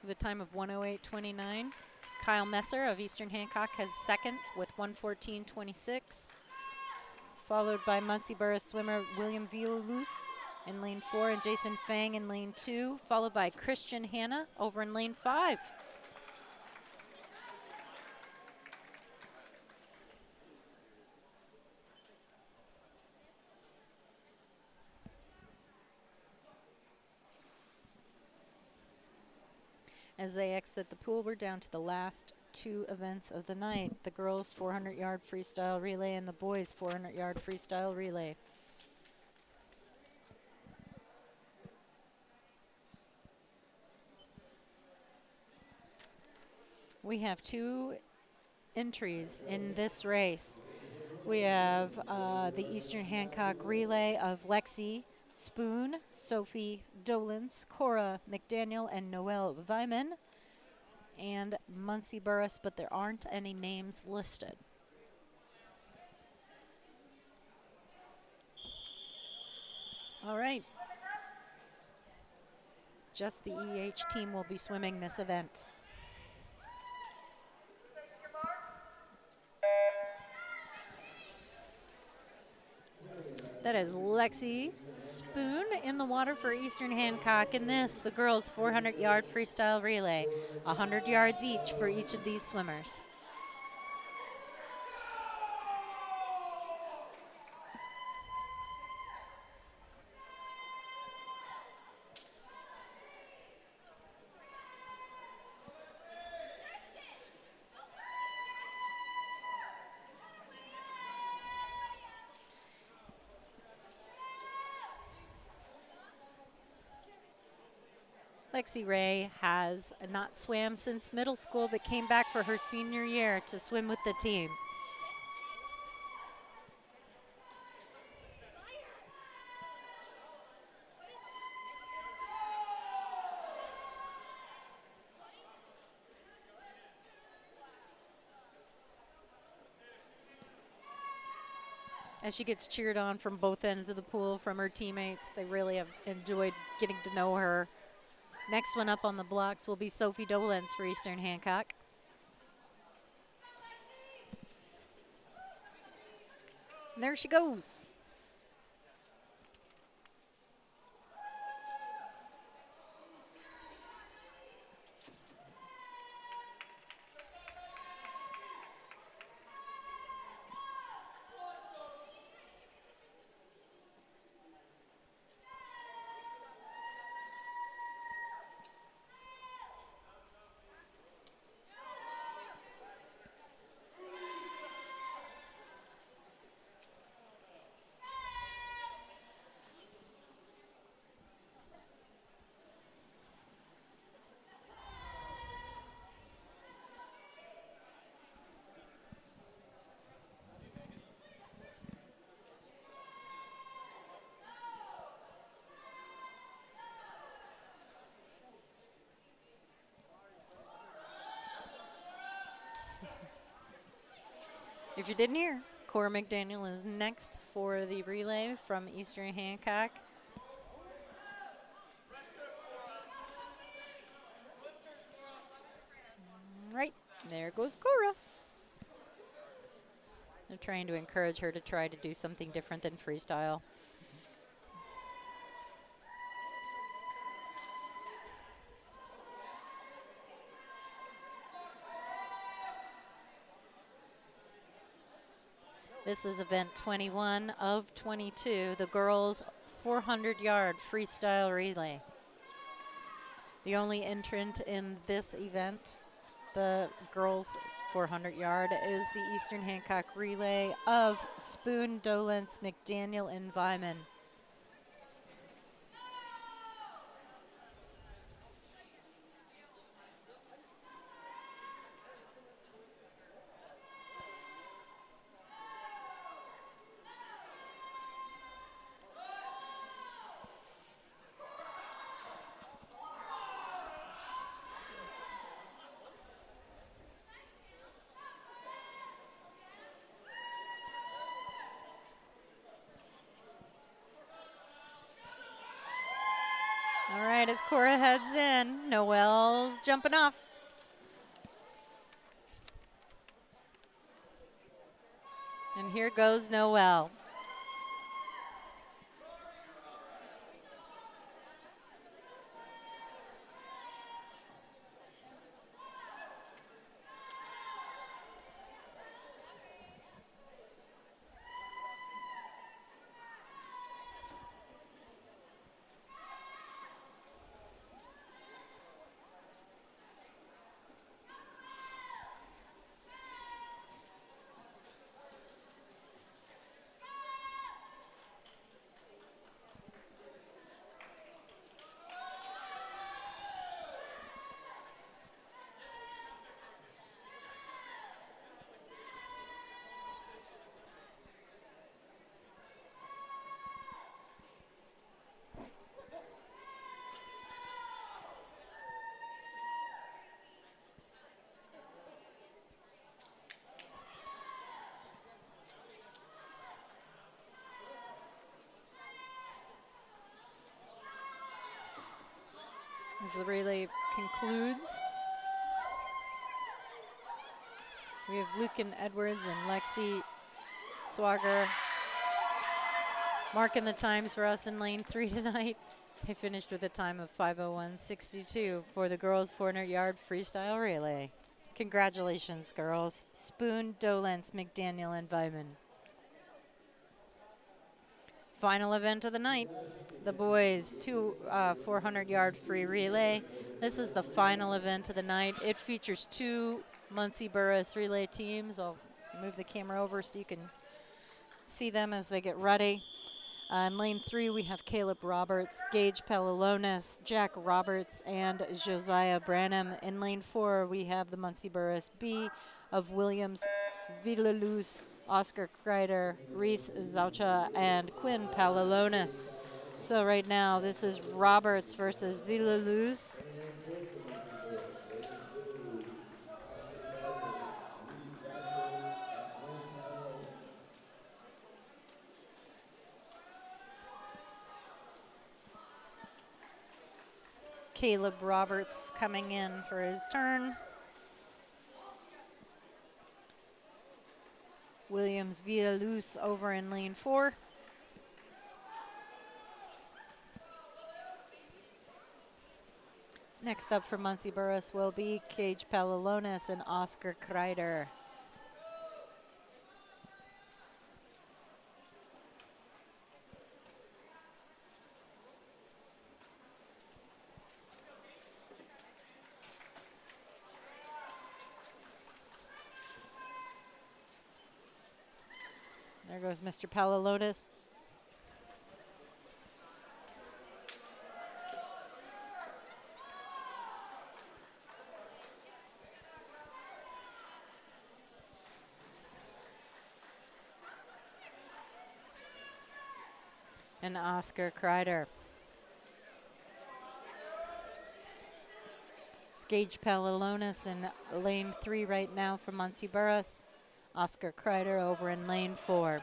With a time of 1:08.29. Kyle Messer of Eastern Hancock has second with 1:14.26. Followed by Muncie Burris swimmer William Villaluz in lane 4 and Jason Fang in lane 2. Followed by Christian Hanna over in lane 5. As they exit the pool, we're down to the last 2 events of the night. The girls 400-yard freestyle relay and the boys 400-yard freestyle relay. We have 2 entries in this race. We have the Eastern Hancock relay of Lexi Spoon, Sophie Dolans, Cora McDaniel, and Noelle Vyman, and Muncie Burris, but there aren't any names listed. All right. Just the EH team will be swimming this event. That is Lexi Spoon in the water for Eastern Hancock. In this, the girls 400-yard freestyle relay, 100 yards each for each of these swimmers. Lexi Ray has not swam since middle school, but came back for her senior year to swim with the team. As she gets cheered on from both ends of the pool from her teammates, they really have enjoyed getting to know her. Next one up on the blocks will be Sophie Dolans for Eastern Hancock. And there she goes. If you didn't hear, Cora McDaniel is next for the relay from Eastern Hancock. Right, there goes Cora. They're trying to encourage her to try to do something different than freestyle. This is event 21 of 22, the girls 400-yard freestyle relay. The only entrant in this event, the girls 400-yard, is the Eastern Hancock relay of Spoon, Dolence, McDaniel, and Vyman. All right, as Cora heads in, Noelle's jumping off. And here goes Noelle. As the relay concludes, we have Lucan Edwards and Lexi Swager marking the times for us in lane 3 tonight. They finished with a time of 5:01.62 for the girls' 400-yard freestyle relay. Congratulations, girls. Spoon, Dolence, McDaniel, and Vyman. Final event of the night, the boys' 400-yard free relay. This is the final event of the night. It features 2 Muncie Burris relay teams. I'll move the camera over so you can see them as they get ready. In lane 3, we have Caleb Roberts, Gage Pallalonis, Jack Roberts, and Josiah Branham. In lane 4, we have the Muncie Burris B of Williams, Villaluz, Oscar Kreider, Reese Zaucha, and Quinn Pallalonis. So right now, this is Roberts versus Villaluz. Caleb Roberts coming in for his turn. Williams Villaluz over in lane 4. Next up for Muncie Burris will be Cage Palalonis and Oscar Kreider. There goes Mr. Palalonis. And Oscar Kreider. It's Gage Palalonis in lane 3 right now for Muncie Burris. Oscar Kreider over in lane 4.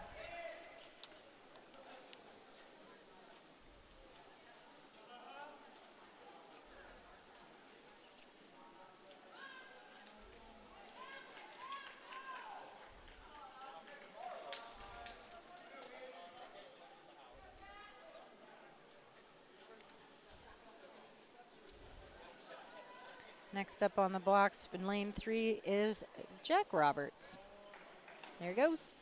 Next up on the blocks in lane 3 is Jack Roberts. There he goes.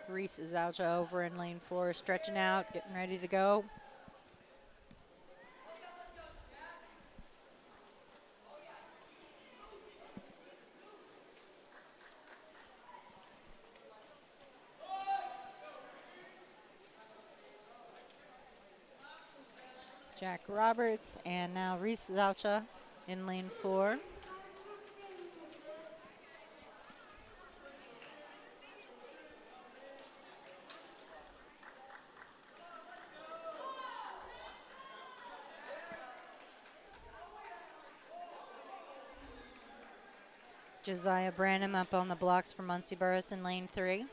Reese Zaucha over in lane 4, stretching out, getting ready to go. Jack Roberts, and now Reese Zaucha in lane 4. Josiah Branham up on the blocks for Muncie Burris in lane 3.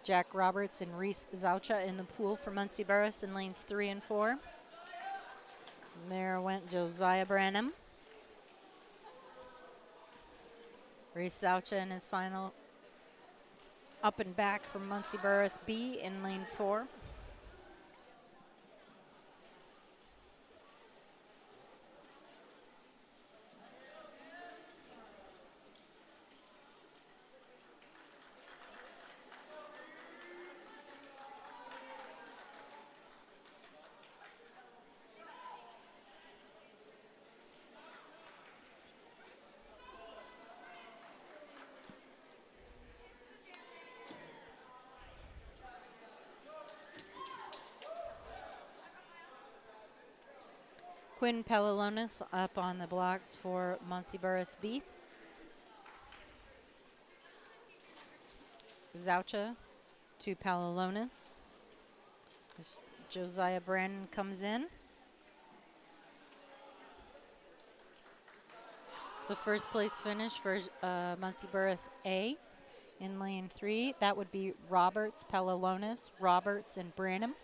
Jack Roberts and Reese Zaucha in the pool for Muncie Burris in lanes 3 and 4. And there went Josiah Branham. Reese Zaucha in his final up and back from Muncie Burris B in lane 4. Quinn Palalonis up on the blocks for Muncie Burris B. Zaucha to Palalonis. As Josiah Brannon comes in. It's a first place finish for Muncie Burris A in lane 3. That would be Roberts, Palalonis, Roberts, and Branham.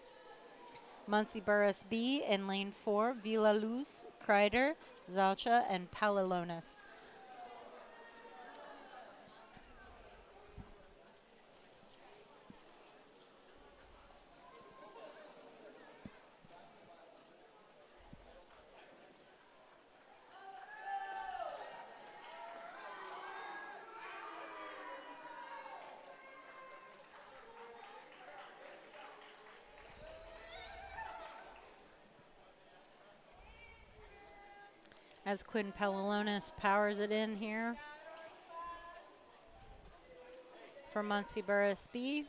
Muncie Burris B in lane 4, Villaluz, Kreider, Zaucha, and Palalonis. As Quinn Palalonis powers it in here for Muncie Burris B.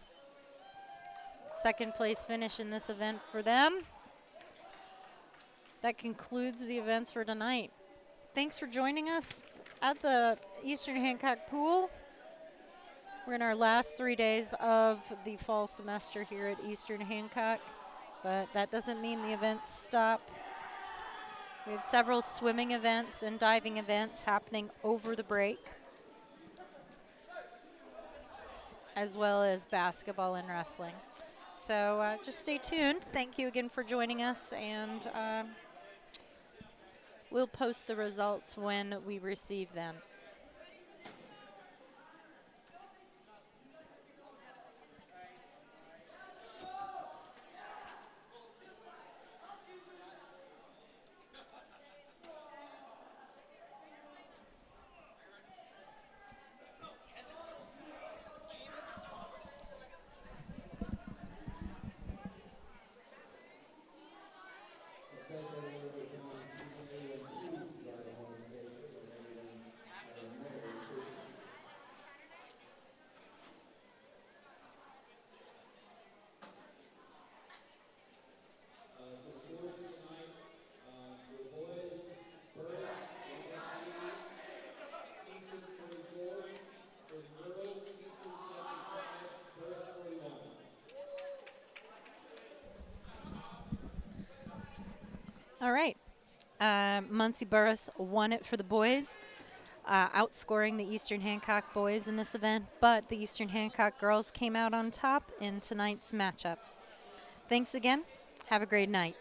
Second place finish in this event for them. That concludes the events for tonight. Thanks for joining us at the Eastern Hancock Pool. We're in our last 3 days of the fall semester here at Eastern Hancock, but that doesn't mean the events stop. We have several swimming events and diving events happening over the break, as well as basketball and wrestling. So just stay tuned. Thank you again for joining us, and we'll post the results when we receive them. All right. Muncie Burris won it for the boys, outscoring the Eastern Hancock boys in this event, but the Eastern Hancock girls came out on top in tonight's matchup. Thanks again. Have a great night.